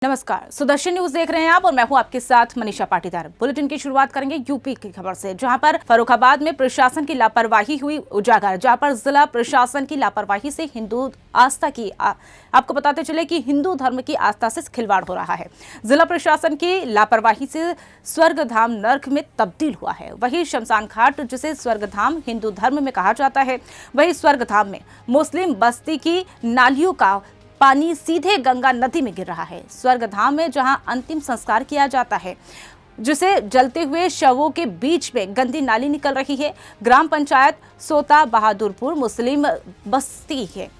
नमस्कार, सुदर्शन न्यूज देख रहे हैं आप और मैं हूं आपके साथ मनीषा पाटीदार। बुलेटिन की शुरुआत करेंगे यूपी की खबर से, जहां पर फर्रुखाबाद में प्रशासन की लापरवाही हुई उजागर। जहां पर जिला प्रशासन की लापरवाही से हिंदू आस्था की आपको बताते चले कि हिंदू धर्म की आस्था से खिलवाड़ हो रहा है। जिला प्रशासन की लापरवाही से स्वर्गधाम नर्क में तब्दील हुआ है। वही शमशान घाट, जिसे स्वर्गधाम हिंदू धर्म में कहा जाता है, वही स्वर्गधाम में मुस्लिम बस्ती की नालियों का पानी सीधे गंगा नदी में गिर रहा है। स्वर्गधाम में जहां अंतिम संस्कार किया जाता है, जिसे जलते हुए शवों के बीच में गंदी नाली निकल रही है। ग्राम पंचायत सोता बहादुरपुर मुस्लिम बस्ती है।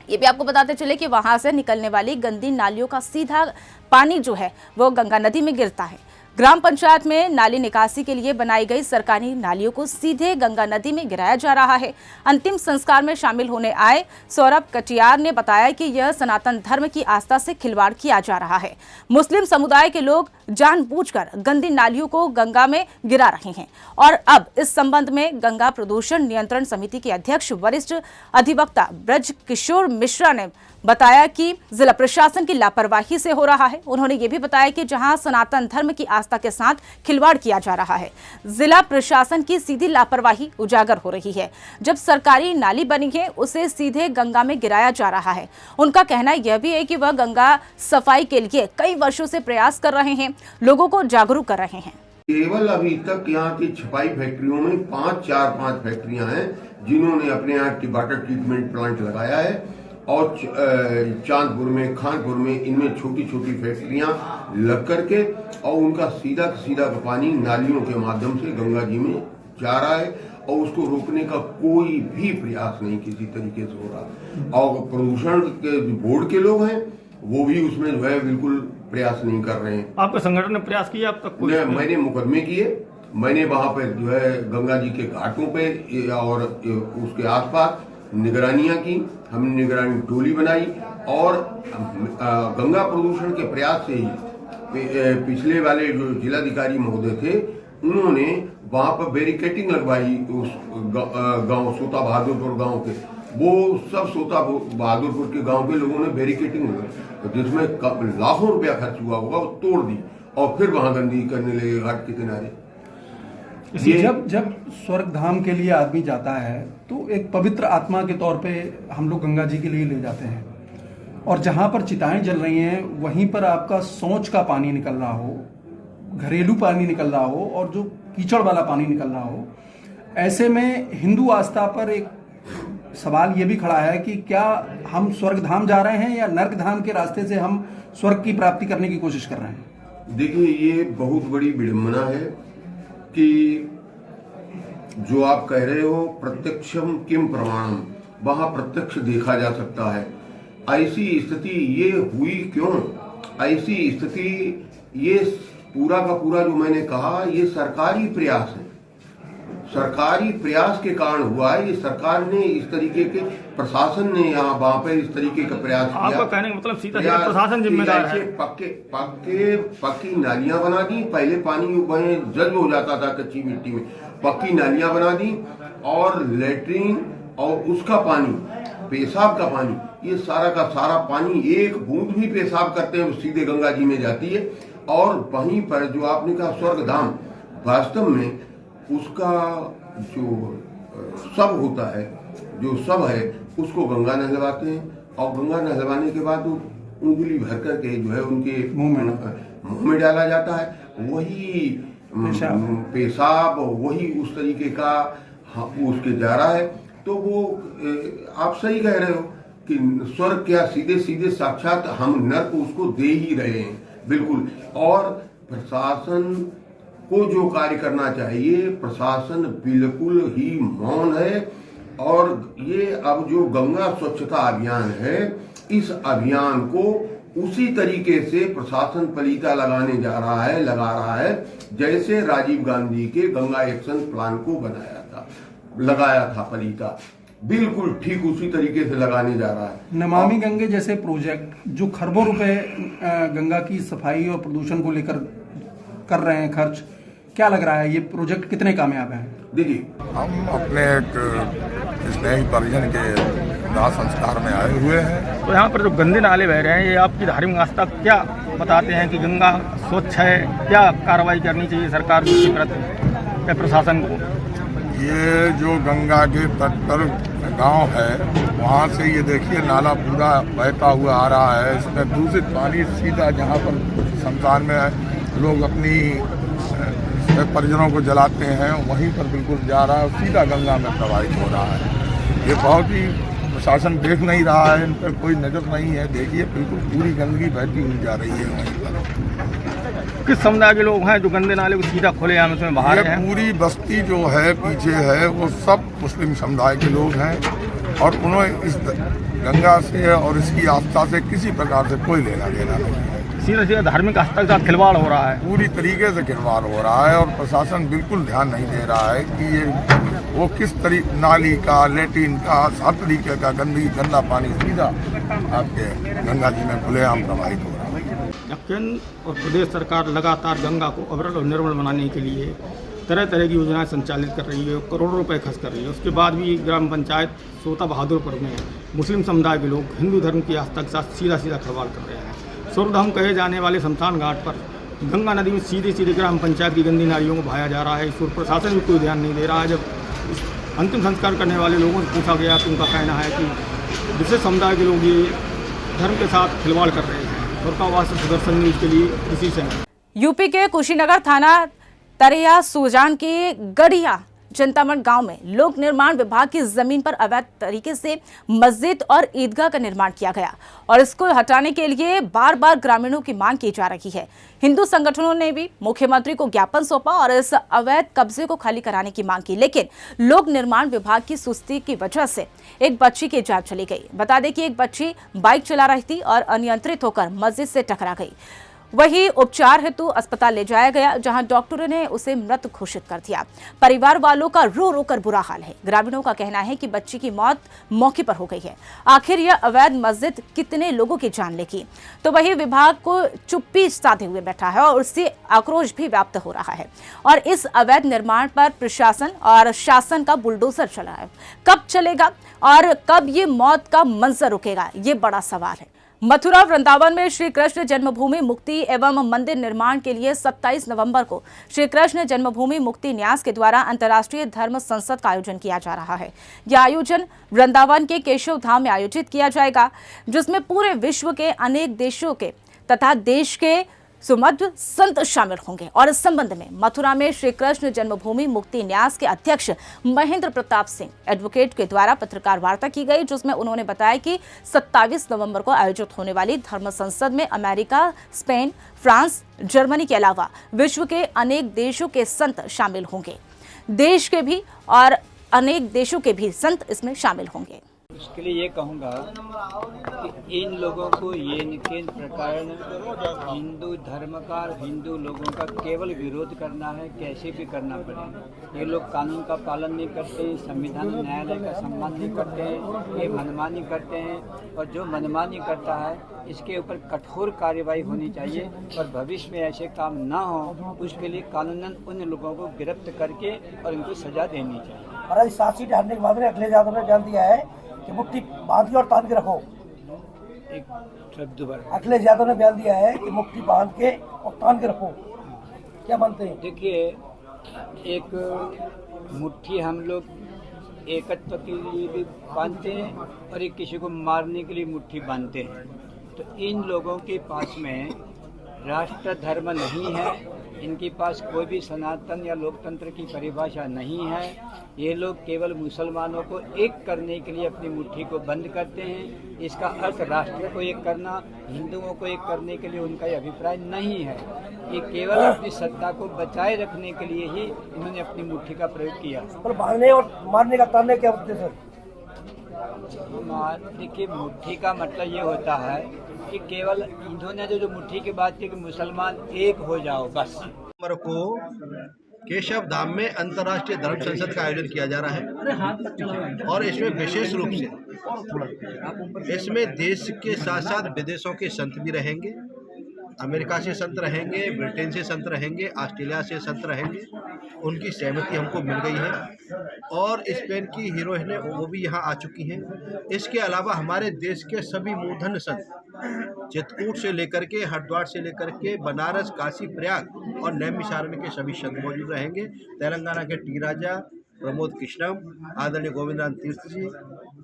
ये भी आपको बताते चले कि वहां से निकलने वाली गंदी नालियों का सीधा पानी जो है वो गंगा नदी में गिरता है। ग्राम पंचायत में नाली निकासी के लिए बनाई गई सरकारी नालियों को सीधे गंगा नदी में गिराया जा रहा है। अंतिम संस्कार में शामिल होने आए सौरभ कटियार ने बताया कि यह सनातन धर्म की आस्था से खिलवाड़ किया जा रहा है। मुस्लिम समुदाय के लोग जानबूझकर गंदी नालियों को गंगा में गिरा रहे हैं और अब इस संबंध में गंगा प्रदूषण नियंत्रण समिति के अध्यक्ष वरिष्ठ अधिवक्ता ब्रज किशोर मिश्रा ने बताया कि जिला प्रशासन की लापरवाही से हो रहा है। उन्होंने ये भी बताया कि जहां सनातन धर्म की आस्था के साथ खिलवाड़ किया जा रहा है, जिला प्रशासन की सीधी लापरवाही उजागर हो रही है। जब सरकारी नाली बनी है, उसे सीधे गंगा में गिराया जा रहा है। उनका कहना यह भी है कि वह गंगा सफाई के लिए कई वर्षों से प्रयास कर रहे हैं, लोगों को जागरूक कर रहे हैं। केवल अभी तक यहाँ की छपाई फैक्ट्रियों में 5 फैक्ट्रियां हैं जिन्होंने अपने यहाँ वाटर ट्रीटमेंट प्लांट लगाया है और चांदपुर में, खानपुर में इनमें छोटी छोटी फैक्ट्रियां लग करके और उनका सीधा सीधा पानी नालियों के माध्यम से गंगा जी में जा रहा है और उसको रोकने का कोई भी प्रयास नहीं किसी तरीके से हो रहा। और प्रदूषण के बोर्ड के लोग हैं वो भी उसमें जो है बिल्कुल प्रयास नहीं कर रहे हैं। आपके संगठन ने प्रयास किया अब तक? मैंने मुकदमे किए, मैंने वहां पे जो है गंगा जी के घाटों पे और उसके आसपास निगरानियां की, हमने निगरानी टोली बनाई और गंगा प्रदूषण के प्रयास से ही पिछले वाले जो जिलाधिकारी महोदय थे उन्होंने वहां पर बैरिकेटिंग लगवाई। उस गांव सोता बहादुरपुर गांव के वो सब सोता बहादुरपुर के गांव के लोगों ने बैरिकेटिंग लगाई, जिसमें लाखों रुपया खर्च हुआ होगा, वो तोड़ दी और फिर वहां गंदगी करने लगे घाट के किनारे। जब स्वर्गधाम के लिए आदमी जाता है तो एक पवित्र आत्मा के तौर पे हम लोग गंगा जी के लिए ले जाते हैं और जहां पर चिताएं जल रही हैं वहीं पर आपका सोच का पानी निकल रहा हो, घरेलू पानी निकल रहा हो और जो कीचड़ वाला पानी निकल रहा हो, ऐसे में हिंदू आस्था पर एक सवाल ये भी खड़ा है कि क्या हम स्वर्गधाम जा रहे हैं या नर्कधाम के रास्ते से हम स्वर्ग की प्राप्ति करने की कोशिश कर रहे हैं? देखिए, ये बहुत बड़ी विडंबना है कि जो आप कह रहे हो प्रत्यक्षम किम प्रमाणम, वहां प्रत्यक्ष देखा जा सकता है। ऐसी स्थिति ये हुई क्यों? ऐसी स्थिति ये पूरा का पूरा जो मैंने कहा ये सरकारी प्रयास है, सरकारी प्रयास के कारण हुआ है। ये सरकार ने इस तरीके के, प्रशासन ने यहाँ वहां पर इस तरीके का प्रयास किया। आपका कहने का मतलब सीधा प्रशासन जिम्मेदार है। पक्की नालियां बना दी, पहले पानी वहीं जज्ब हो जाता था कच्ची मिट्टी में, पक्की नालियां बना दी और लेटरिन और उसका पानी, पेशाब का पानी, ये सारा का सारा पानी एक बूंद भी पेशाब करते हैं सीधे गंगा जी में जाती है। और वहीं पर जो आपने कहा स्वर्गधाम, वास्तव में उसका जो सब होता है, जो सब है उसको गंगा नहलवाते हैं और गंगा नहलवाने के बाद उंगली भर करके जो है उनके मुंह में डाला जाता है। वही पेशाब वही उस तरीके का उसके जा रहा है। तो वो आप सही कह रहे हो कि स्वर्ग क्या सीधे सीधे साक्षात हम नर्क उसको दे ही रहे हैं, बिल्कुल। और प्रशासन को जो कार्य करना चाहिए, प्रशासन बिल्कुल ही मौन है। और ये अब जो गंगा स्वच्छता अभियान है, इस अभियान को उसी तरीके से प्रशासन पलीता लगा रहा है जैसे राजीव गांधी के गंगा एक्शन प्लान को लगाया था पलीता, बिल्कुल ठीक उसी तरीके से लगाने जा रहा है। नमामि गंगे जैसे प्रोजेक्ट जो खरबों रुपए गंगा की सफाई और प्रदूषण को लेकर कर रहे हैं खर्च, क्या लग रहा है ये प्रोजेक्ट कितने कामयाब हैं? देखिए, हम अपने एक स्नेही परिजन के दाह संस्कार में आए हुए हैं। तो यहाँ पर जो गंदे नाले बह रहे हैं, ये आपकी धार्मिक आस्था क्या बताते हैं कि गंगा स्वच्छ है? क्या कार्रवाई करनी चाहिए सरकार को इसके प्रति या प्रशासन को? ये जो गंगा के तट पर गांव है, वहाँ से ये देखिए नाला पूरा बहता हुआ आ रहा है। इसमें दूषित पानी सीधा जहाँ पर शमशान में लोग अपनी परिजनों को जलाते हैं, वहीं पर बिल्कुल जा रहा है, सीधा गंगा में प्रवाहित हो रहा है। ये बहुत ही प्रशासन देख नहीं रहा है, इन पर कोई नज़र नहीं है। देखिए बिल्कुल पूरी गंदगी बहती हुई जा रही है वहीं पर। किस समुदाय के लोग हैं जो गंदे नाले को सीधा खुले आम में बहा रहे हैं? पूरी बस्ती जो है पीछे है, वो सब मुस्लिम समुदाय के लोग हैं और उन्हें इस गंगा से और इसकी आस्था से किसी प्रकार से कोई लेना देना नहीं है। सीधा सीधा धार्मिक आस्था के साथ खिलवाड़ हो रहा है, पूरी तरीके से खिलवाड़ हो रहा है और प्रशासन बिल्कुल ध्यान नहीं दे रहा है कि ये वो किस तरीके नाली का, लेट्रिन का, हर तरीके का गंदा पानी सीधा आपके गंगा जी में खुलेआम प्रवाहित हो रहा है। केंद्र और प्रदेश सरकार लगातार गंगा को अविरल और निर्मल बनाने के लिए तरह तरह की योजनाएं संचालित कर रही है, करोड़ों रुपए खर्च कर रही है। उसके बाद भी ग्राम पंचायत सोता बहादुरपुर में मुस्लिम समुदाय के लोग हिंदू धर्म की आस्था के साथ सीधा सीधा खिलवाड़ कर रहे हैं। स्वर्गधाम कहे जाने वाले शमशान घाट पर गंगा नदी में सीधे सीधे ग्राम पंचायत की गंदी नालियों को बहाया जा रहा है। इस पर प्रशासन भी कोई ध्यान नहीं दे रहा है। जब अंतिम संस्कार करने वाले लोगों से पूछा गया तो उनका कहना है कि विशेष समुदाय के लोग ये धर्म के साथ खिलवाड़ कर रहे हैं। फरुखाबाद से सुदर्शन न्यूज के लिए इसी से। यूपी के कुशीनगर थाना तरिया सुजान के गढ़िया चिंतामण गांव में लोक निर्माण विभाग की जमीन पर अवैध तरीके से मस्जिद और ईदगाह का निर्माण किया गया और इसको हटाने के लिए बार बार ग्रामीणों की मांग की जा रही है। हिंदू संगठनों ने भी मुख्यमंत्री को ज्ञापन सौंपा और इस अवैध कब्जे को खाली कराने की मांग की, लेकिन लोक निर्माण विभाग की सुस्ती की वजह से एक बच्ची की जान चली गई। बता दें कि एक बच्ची बाइक चला रही थी और अनियंत्रित होकर मस्जिद से टकरा गई। वही उपचार हेतु अस्पताल ले जाया गया, जहां डॉक्टरों ने उसे मृत घोषित कर दिया। परिवार वालों का रो रो कर बुरा हाल है। ग्रामीणों का कहना है कि बच्ची की मौत मौके पर हो गई है। आखिर यह अवैध मस्जिद कितने लोगों की जान लेगी? तो वही विभाग को चुप्पी साधे हुए बैठा है और उससे आक्रोश भी व्याप्त हो रहा है। और इस अवैध निर्माण पर प्रशासन और शासन का बुलडोजर चला है। कब चलेगा और कब ये मौत का मंजर रुकेगा, ये बड़ा सवाल है। मथुरा वृंदावन में श्री कृष्ण जन्मभूमि मुक्ति एवं मंदिर निर्माण के लिए 27 नवंबर को श्री कृष्ण जन्मभूमि मुक्ति न्यास के द्वारा अंतर्राष्ट्रीय धर्म संसद का आयोजन किया जा रहा है। यह आयोजन वृंदावन के केशव धाम में आयोजित किया जाएगा, जिसमें पूरे विश्व के अनेक देशों के तथा देश के सुमध्य संत शामिल होंगे। और इस संबंध में मथुरा में श्री कृष्ण जन्मभूमि मुक्ति न्यास के अध्यक्ष महेंद्र प्रताप सिंह एडवोकेट के द्वारा पत्रकार वार्ता की गई, जिसमें उन्होंने बताया कि 27 नवंबर को आयोजित होने वाली धर्म संसद में अमेरिका, स्पेन, फ्रांस, जर्मनी के अलावा विश्व के अनेक देशों के संत शामिल होंगे। देश के भी और अनेक देशों के भी संत इसमें शामिल होंगे। उसके लिए ये कहूँगा कि इन लोगों को ये इनके प्रकार हिंदू धर्म का, हिंदू लोगों का केवल विरोध करना है, कैसे भी करना पड़े। ये लोग कानून का पालन नहीं करते, संविधान न्यायालय का सम्मान नहीं करते हैं, ये मनमानी करते हैं और जो मनमानी करता है इसके ऊपर कठोर कार्रवाई होनी चाहिए और भविष्य में ऐसे काम ना हो उसके लिए कानूनन उन लोगों को गिरफ्त करके और इनको सजा देनी चाहिए। महाराज 7 सीट हारने के बाद में अखिलेश यादव ने जान दिया है कि मुट्ठी बांध के और तान के रखो। एक शब्द दोबारा। अखिलेश यादव ने बयान दिया है कि मुट्ठी बांध के और तान के रखो। क्या मानते हैं? देखिए, एक मुट्ठी हम लोग एकत्व के लिए भी बांधते हैं और एक किसी को मारने के लिए मुट्ठी बांधते हैं। तो इन लोगों के पास में राष्ट्र धर्म नहीं है, इनके पास कोई भी सनातन या लोकतंत्र की परिभाषा नहीं है। ये लोग केवल मुसलमानों को एक करने के लिए अपनी मुट्ठी को बंद करते हैं। इसका अर्थ राष्ट्र को एक करना, हिंदुओं को एक करने के लिए उनका ये अभिप्राय नहीं है। ये केवल अपनी सत्ता को बचाए रखने के लिए ही इन्होंने अपनी मुट्ठी का प्रयोग किया। और बांधने और मारने का तानने क्या उद्देश्य है? देखिए, मुट्ठी का मतलब ये होता है कि केवल इन्होंने जो मुट्ठी की बात की कि मुसलमान एक हो जाओ बस। को केशव धाम में अंतर्राष्ट्रीय धर्म संसद का आयोजन किया जा रहा है और इसमें विशेष रूप से इसमें देश के साथ साथ विदेशों के संत भी रहेंगे। अमेरिका से संत रहेंगे, ब्रिटेन से संत रहेंगे, ऑस्ट्रेलिया से संत रहेंगे उनकी सहमति हमको मिल गई है और स्पेन की हीरोइन है वो भी यहाँ आ चुकी हैं। इसके अलावा हमारे देश के सभी मूर्धन्य संत चित्रकूट से लेकर के हरिद्वार से लेकर के बनारस, काशी, प्रयाग और नैमिषारण्य के सभी संत मौजूद रहेंगे। तेलंगाना के टी राजा प्रमोद कृष्णम, आदरणीय गोविंदराम तीर्थ जी,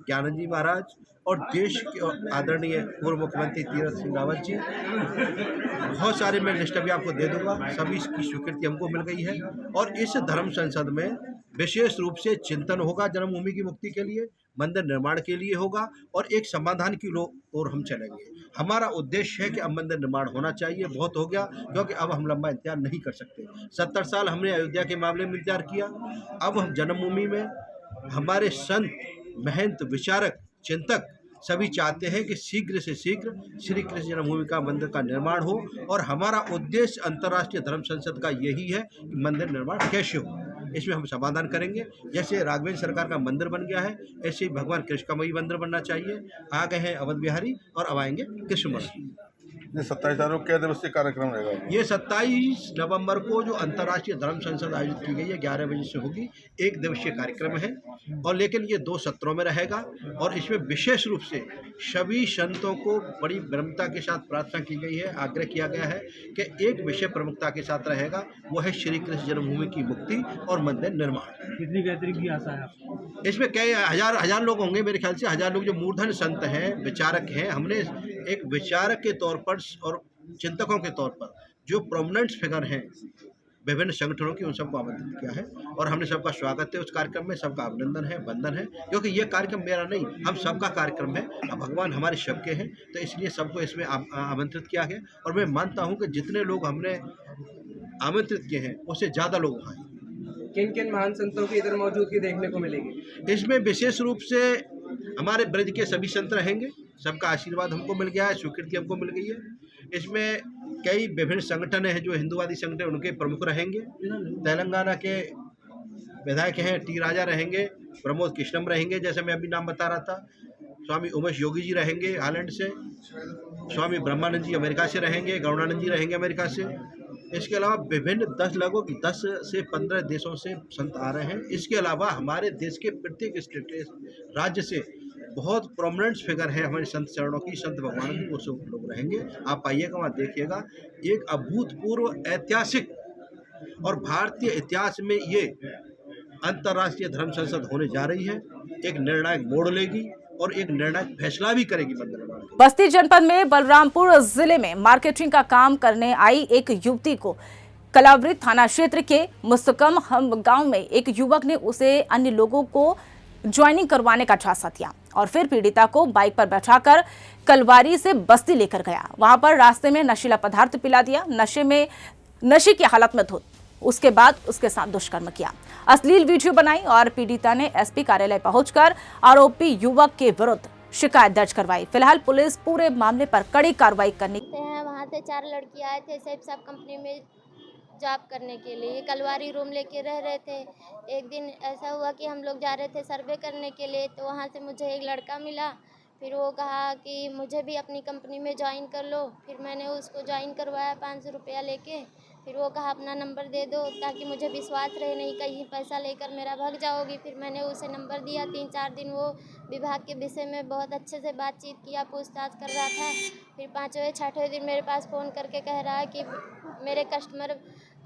ज्ञानंद जी महाराज और देश के आदरणीय पूर्व मुख्यमंत्री तीरथ सिंह रावत जी, बहुत सारे मैं लिस्ट अभी आपको दे दूंगा। सभी की स्वीकृति हमको मिल गई है और इस धर्म संसद में विशेष रूप से चिंतन होगा जन्मभूमि की मुक्ति के लिए, मंदिर निर्माण के लिए होगा और एक समाधान की ओर हम चलेंगे। हमारा उद्देश्य है कि अब मंदिर निर्माण होना चाहिए, बहुत हो गया, क्योंकि अब हम लंबा इंतजार नहीं कर सकते। 70 साल हमने अयोध्या के मामले में इंतजार किया, अब हम जन्मभूमि में हमारे संत, महंत, विचारक, चिंतक सभी चाहते हैं कि शीघ्र से शीघ्र श्री कृष्ण जन्मभूमि का मंदिर का निर्माण हो और हमारा उद्देश्य अंतर्राष्ट्रीय धर्म संसद का यही है कि मंदिर निर्माण कैसे हो, इसमें हम समाधान करेंगे। जैसे राघवेंद्र सरकार का मंदिर बन गया है, ऐसे ही भगवान कृष्ण का वही मंदिर बनना चाहिए। आ गए हैं अवध बिहारी और अब आएंगे कृष्णमूर्ति। ये 27 तारीख क्या दिवसीय कार्यक्रम रहेगा? ये 27 नवंबर को जो अंतर्राष्ट्रीय धर्म संसद आयोजित की गई है 11 बजे से होगी, 1 दिवसीय कार्यक्रम है और लेकिन ये 2 सत्रों में रहेगा और इसमें विशेष रूप से सभी संतों को बड़ी विनम्रता के साथ प्रार्थना की गई है, आग्रह किया गया है कि एक विषय प्रमुखता के साथ रहेगा, वो है श्री कृष्ण जन्मभूमि की मुक्ति और मंदिर निर्माण। कितनी गैदरिंग की आशा है आपको? इसमें कई हजार लोग होंगे, मेरे ख्याल से 1000 लोग जो मूर्धन्य संत हैं, विचारक हैं। हमने एक विचारक के तौर पर और चिंतकों के तौर पर जो प्रोमिनेंट फिगर हैं विभिन्न संगठनों की, उन सबको आमंत्रित किया है और हमने सबका स्वागत है उस कार्यक्रम में, सबका अभिनंदन है, वंदन है, क्योंकि ये कार्यक्रम मेरा नहीं, हम सबका कार्यक्रम है। अब भगवान हमारे सबके हैं, तो इसलिए सबको इसमें आमंत्रित किया गया और मैं मानता हूँ कि जितने लोग हमने आमंत्रित किए हैं उससे ज़्यादा लोग वहाँ हैं। किन किन महान संतों की इधर मौजूदगी देखने को मिलेगी? इसमें विशेष रूप से हमारे ब्रज के सभी संत रहेंगे, सबका आशीर्वाद हमको मिल गया है, स्वीकृति हमको मिल गई है। इसमें कई विभिन्न संगठन हैं जो हिंदूवादी संगठन, उनके प्रमुख रहेंगे। तेलंगाना के विधायक हैं, टी राजा रहेंगे, प्रमोद कृष्णम रहेंगे, जैसे मैं अभी नाम बता रहा था, स्वामी उमेश योगी जी रहेंगे हालैंड से, स्वामी ब्रह्मानंद जी अमेरिका से रहेंगे, गौरानंद जी रहेंगे अमेरिका से। इसके अलावा विभिन्न 10 से 15 देशों से संत आ रहे हैं। इसके अलावा हमारे देश के प्रत्येक स्टेट राज्य से बहुत प्रोमिनेंट फिगर है हमारे संत चरणों की, संत भगवान की, वो सब लोग रहेंगे। आप आइएगा, वहाँ देखिएगा, एक अभूतपूर्व ऐतिहासिक और भारतीय इतिहास में ये अंतर्राष्ट्रीय धर्म संसद होने जा रही है, एक निर्णायक मोड़ लेगी और एक निर्णायक फैसला भी करेगी मंदिर निर्माण। बस्ती जनपद में बलरामपुर जिले में मार्केटिंग का काम करने आई एक युवती को कलावृत थाना क्षेत्र के मुस्तकम हम गांव में एक युवक ने उसे अन्य लोगों को ज्वाइनिंग करवाने का झांसा दिया और फिर पीड़िता को बाइक पर बैठाकर कलवारी से बस्ती लेकर गया। वहां पर रास्ते में नशीला पदार्थ पिला दिया, नशे की हालत में धुत, उसके बाद उसके साथ दुष्कर्म किया, अश्लील वीडियो बनाई और पीड़िता ने एसपी कार्यालय पहुंचकर आरोपी युवक के विरुद्ध शिकायत दर्ज करवाई। फिलहाल पुलिस पूरे मामले पर कड़ी कार्रवाई करने वहाँ से 4 लड़की आए थे सब कंपनी में जॉब करने के लिए, कलवारी रूम लेके रह रहे थे। एक दिन ऐसा हुआ कि हम लोग जा रहे थे सर्वे करने के लिए, तो वहाँ से मुझे एक लड़का मिला, फिर वो कहा कि मुझे भी अपनी कंपनी में ज्वाइन कर लो। फिर मैंने उसको ज्वाइन करवाया 500 रुपया लेके। फिर वो कहा अपना नंबर दे दो ताकि मुझे विश्वास रहे, नहीं कहीं पैसा लेकर मेरा भाग जाओगी। फिर मैंने उसे नंबर दिया। 3-4 दिन वो विभाग के विषय में बहुत अच्छे से बातचीत किया, पूछताछ कर रहा था। फिर 5वें-6वें दिन मेरे पास फ़ोन करके कह रहा है कि मेरे कस्टमर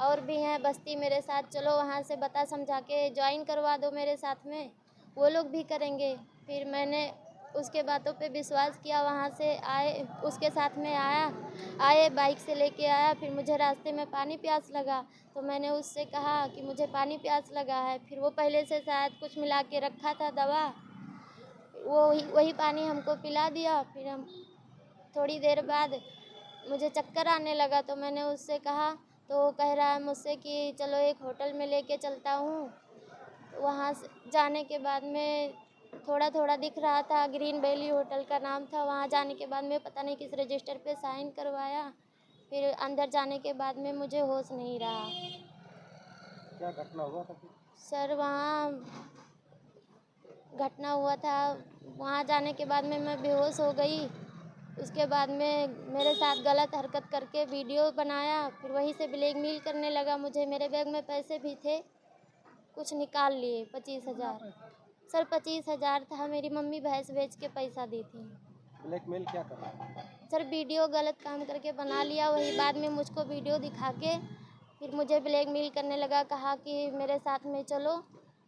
और भी हैं बस्ती मेरे साथ, चलो वहाँ से बता समझा के ज्वाइन करवा दो मेरे साथ में, वो लोग भी करेंगे। फिर मैंने उसके बातों पे विश्वास किया, वहाँ से आए, उसके साथ में आए बाइक से लेके आया। फिर मुझे रास्ते में पानी प्यास लगा, तो मैंने उससे कहा कि मुझे पानी प्यास लगा है। फिर वो पहले से शायद कुछ मिला के रखा था दवा, वही पानी हमको पिला दिया। फिर हम थोड़ी देर बाद मुझे चक्कर आने लगा, तो मैंने उससे कहा, तो वो कह रहा है मुझसे कि चलो एक होटल में लेके चलता हूँ। वहाँ से जाने के बाद में थोड़ा थोड़ा दिख रहा था, ग्रीन वैली होटल का नाम था। वहाँ जाने के बाद में पता नहीं किस रजिस्टर पे साइन करवाया। फिर अंदर जाने के बाद में मुझे होश नहीं रहा। क्या घटना हुआ था? सर वहाँ घटना हुआ था, वहाँ जाने के बाद में मैं बेहोश हो गई। उसके बाद में मेरे साथ गलत हरकत करके वीडियो बनाया, फिर वहीं से ब्लैकमेल करने लगा मुझे। मेरे बैग में पैसे भी थे, कुछ निकाल लिए 25,000। सर 25,000 था, मेरी मम्मी भैंस बेच के पैसा दी थी। ब्लैकमेल क्या कर रहा है? सर वीडियो गलत काम करके बना लिया, वही बाद में मुझको वीडियो दिखा के फिर मुझे ब्लैकमेल करने लगा। कहा कि मेरे साथ में चलो,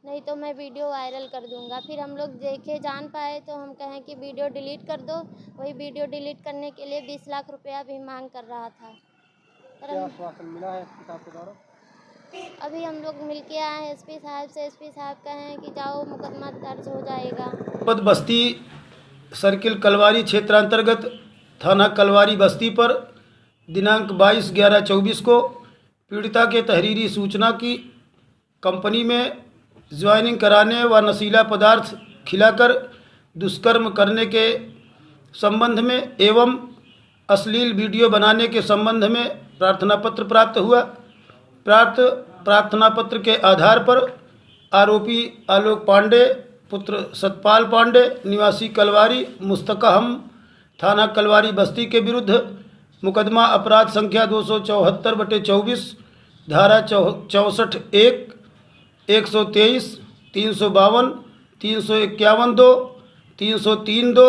नहीं तो मैं वीडियो वायरल कर दूंगा। फिर हम लोग देखे जान पाए तो हम कहें कि वीडियो डिलीट कर दो। वही वीडियो डिलीट करने के लिए 20 लाख रुपया भी मांग कर रहा था। क्या आश्वासन मिला है किताब के द्वारा? अभी हम लोग मिल के आए हैं एसपी साहब से। एसपी साहब कहे कि जाओ मुकदमा दर्ज हो जाएगा। बस्ती सर्किल कलवारी क्षेत्रांतर्गत थाना कलवारी बस्ती पर दिनांक 22/11/24 को पीड़िता के तहरीरी सूचना की कंपनी में ज्वाइनिंग कराने व नशीला पदार्थ खिलाकर दुष्कर्म करने के संबंध में एवं अश्लील वीडियो बनाने के संबंध में प्रार्थना पत्र प्राप्त हुआ। प्राप्त प्रार्थना पत्र के आधार पर आरोपी आलोक पांडे पुत्र सतपाल पांडे निवासी कलवारी मुस्तकहम थाना कलवारी बस्ती के विरुद्ध मुकदमा अपराध संख्या 274/24 धारा 64(1), 123, 352, 351(2), 303(2),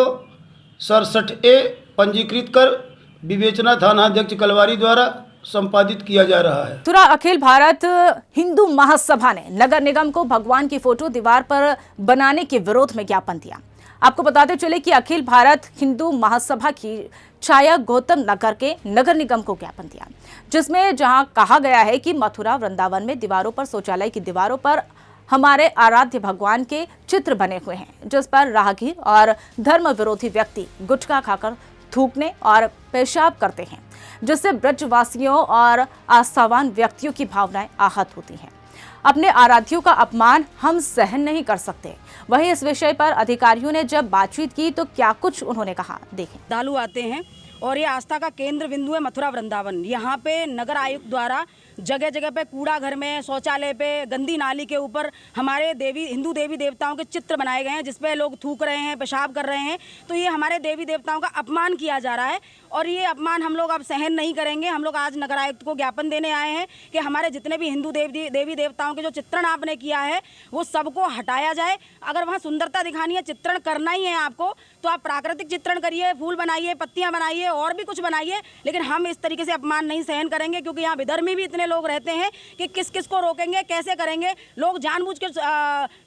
67(a) पंजीकृत कर विवेचना थानाध्यक्ष कलवारी द्वारा संपादित किया जा रहा है। तुरा अखिल भारत हिंदू महासभा ने नगर निगम को भगवान की फोटो दीवार पर बनाने के विरोध में ज्ञापन दिया। आपको बताते चले कि अखिल भारत हिंदू महासभा की छाया गौतम नगर के नगर निगम को ज्ञापन दिया, जिसमें जहां कहा गया है कि मथुरा वृंदावन में दीवारों पर, शौचालय की दीवारों पर हमारे आराध्य भगवान के चित्र बने हुए हैं, जिस पर राहगीर और धर्म विरोधी व्यक्ति गुटखा खाकर थूकने और पेशाब करते हैं, जिससे ब्रजवासियों और आस्थावान व्यक्तियों की भावनाएं आहत होती हैं। अपने आराध्यों का अपमान हम सहन नहीं कर सकते। वहीं इस विषय पर अधिकारियों ने जब बातचीत की तो क्या कुछ उन्होंने कहा, देखें। श्रद्धालु आते हैं और ये आस्था का केंद्र बिंदु है मथुरा वृंदावन। यहाँ पे नगर आयुक्त द्वारा जगह जगह पे कूड़ा घर में, शौचालय पे, गंदी नाली के ऊपर हमारे हिंदू देवी देवताओं के चित्र बनाए गए हैं, जिसपे लोग थूक रहे हैं, पेशाब कर रहे हैं। तो ये हमारे देवी देवताओं का अपमान किया जा रहा है और ये अपमान हम लोग अब सहन नहीं करेंगे। हम लोग आज नगर आयुक्त को ज्ञापन देने आए हैं कि हमारे जितने भी हिंदू देवी देवताओं के जो चित्रण आपने किया है वो सबको हटाया जाए। अगर वहाँ सुंदरता दिखानी है, चित्रण करना ही है आपको, तो आप प्राकृतिक चित्रण करिए, फूल बनाइए, पत्तियाँ बनाइए और भी कुछ बनाइए, लेकिन हम इस तरीके से अपमान नहीं सहन करेंगे। क्योंकि यहाँ विधर्मी भी इतने लोग रहते हैं कि किस किस को रोकेंगे, कैसे करेंगे। लोग जानबूझ के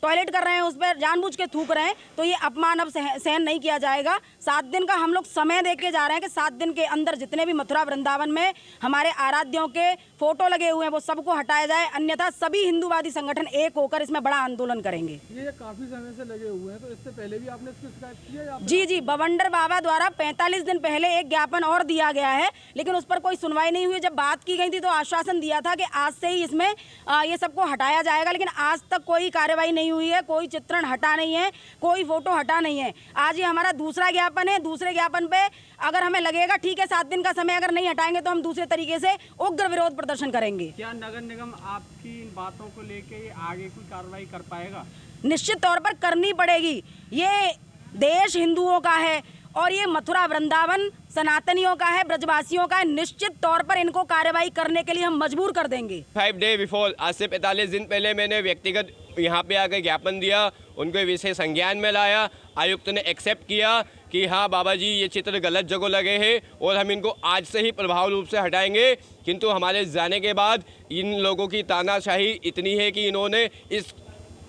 टॉयलेट कर रहे हैं, उस पर जानबूझ के थूक रहे हैं, तो ये अपमान अब सहन नहीं किया जाएगा। 7 दिन का हम लोग समय देके जा रहे हैं कि 7 दिन के अंदर जितने भी मथुरा वृंदावन में हमारे आराध्यों के फोटो लगे हुए हैं वो सबको हटाया जाए, अन्यथा सभी हिंदूवादी संगठन एक होकर इसमें बड़ा आंदोलन करेंगे। ये काफी समय से लगे हुए हैं, तो इससे पहले भी आपने इसकी शिकायत की है? जी, बवंडर बाबा द्वारा 45 दिन पहले एक ज्ञापन और दिया गया है, लेकिन उस पर कोई सुनवाई नहीं हुई। जब बात की गई थी तो आश्वासन दिया था कि आज से ही इसमें ये सबको हटाया जाएगा, लेकिन आज तक कोई कार्रवाई नहीं हुई है, कोई चित्रण हटा नहीं है, कोई फोटो हटा नहीं है। आज ये हमारा दूसरा ज्ञापन है। दूसरे ज्ञापन पे अगर हमें लगेगा ठीक है 7 दिन का समय अगर नहीं हटाएंगे तो हम दूसरे तरीके से उग्र विरोध प्रदर्शन करेंगे। क्या नगर निगम आपकी इन बातों को लेके आगे कोई कार्रवाई कर पाएगा? निश्चित तौर पर करनी पड़ेगी। ये देश हिंदुओं का है और ये मथुरा वृंदावन सनातनियों का है, ब्रजवासियों का है। निश्चित तौर पर इनको कार्रवाई करने के लिए हम मजबूर कर देंगे। 5 डे बिफोर, आज से 45 दिन पहले मैंने व्यक्तिगत यहाँ पे आकर ज्ञापन दिया, उनके विषय संज्ञान में लाया। आयुक्त ने एक्सेप्ट किया कि हाँ बाबा जी ये चित्र गलत जगह लगे हैं और हम इनको आज से ही प्रभावी रूप से हटाएंगे। किंतु हमारे जाने के बाद इन लोगों की तानाशाही इतनी है कि इन्होंने इस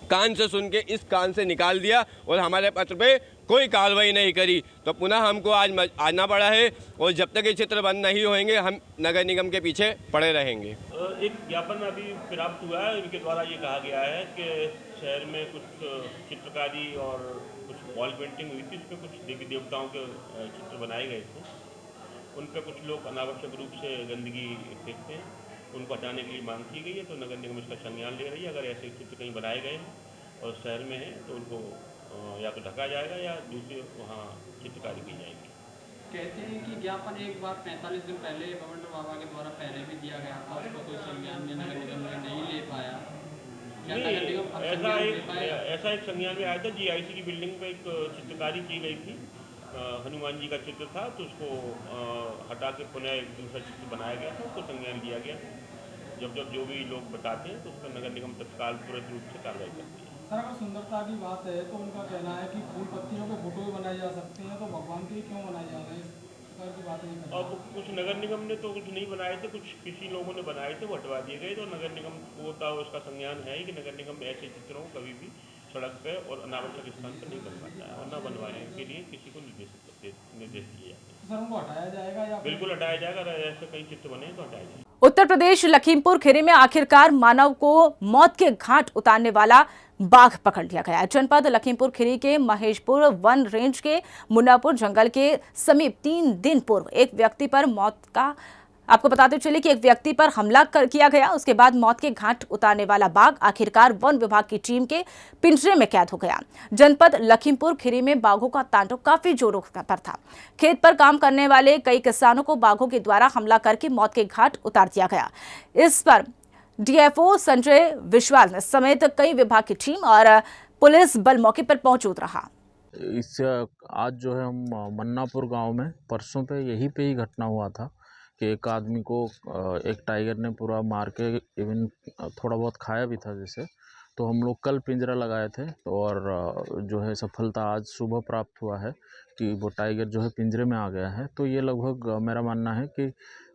कान से सुन के इस कान से निकाल दिया और हमारे पत्र पे कोई कार्रवाई नहीं करी। तो पुनः हमको आज आना पड़ा है और जब तक ये चित्र बंद नहीं होंगे हम नगर निगम के पीछे पड़े रहेंगे। एक ज्ञापन अभी प्राप्त हुआ है, इनके द्वारा ये कहा गया है कि शहर में कुछ चित्रकारी और कुछ वॉल पेंटिंग हुई थी, उसमें कुछ देवी देवताओं के चित्र बनाए गए थे, उन पर कुछ लोग अनावश्यक रूप से गंदगी फेंकते हैं, उनको हटाने के लिए मांग की गई है। तो नगर निगम इसका संज्ञान ले रही है। अगर ऐसे चित्र कहीं बनाए गए हैं और शहर में हैं तो उनको या तो ढका जाएगा या दूसरे वहाँ चित्रकारी की जाएगी। कहते हैं कि ज्ञापन एक बार 45 दिन पहले बवंडर बाबा के द्वारा पहले भी दिया गया था, उसको कोई संज्ञान में नगर निगम ने नहीं ले पाया। ऐसा एक संज्ञान में आया था। GIC की बिल्डिंग पे एक चित्रकारी की गई थी, हनुमान जी का चित्र था तो उसको हटा के पुनः एक दूसरा चित्र बनाया गया था, उसको संज्ञान लिया गया। जब जो भी लोग बताते हैं तो उस पर नगर निगम तत्काल तुरंत रूप से कार्रवाई करती है। सर, अगर सुंदरता की बात है तो उनका कहना है कि फूल पत्तियों के फोटो भी बनाए जा सकते हैं, तो भगवान के क्यों बनाए जा रहे हैं, इस प्रकार की बातें नहीं करते। और कुछ नगर निगम ने तो कुछ नहीं बनाए थे, कुछ किसी लोगों ने बनाए थे, वो हटवा दिए गए। तो नगर निगम को उसका संज्ञान है कि नगर निगम ऐसे चित्रों को कभी भी सड़क पे और अनावश्यक स्थान पर नहीं बनवाता है और न बनवाने के लिए किसी को निर्देश दिए जाते हैं। सर, उनको हटाया जाएगा या बिल्कुल हटाया जाएगा। अगर ऐसे कई चित्र बने तो हटाया जाएगा। उत्तर प्रदेश लखीमपुर खीरी में आखिरकार मानव को मौत के घाट उतारने वाला बाघ पकड़ लिया गया। जनपद लखीमपुर खीरी के महेशपुर वन रेंज के मुन्नापुर जंगल के समीप 3 दिन पूर्व एक व्यक्ति पर मौत का आपको बताते चले कि एक व्यक्ति पर हमला किया गया। उसके बाद मौत के घाट उतारने वाला बाघ आखिरकार वन विभाग की टीम के पिंजरे में कैद हो गया। जनपद लखीमपुर खीरी में बाघों का तांडव काफी जोरों पर था। खेत पर काम करने वाले कई किसानों को बाघों के द्वारा हमला करके मौत के घाट उतार दिया गया। इस पर डीएफओ संजय विश्वास समेत कई विभाग की टीम और पुलिस बल मौके पर मौजूद रहा। इससे आज जो है हम मन्नापुर गांव में परसों पे यहीं पे ही घटना हुआ था कि एक आदमी को एक टाइगर ने पूरा मार के इवन थोड़ा बहुत खाया भी था जैसे। तो हम लोग कल पिंजरा लगाए थे और जो है सफलता आज सुबह प्राप्त हुआ है कि वो टाइगर जो है पिंजरे में आ गया है। तो ये लगभग मेरा मानना है कि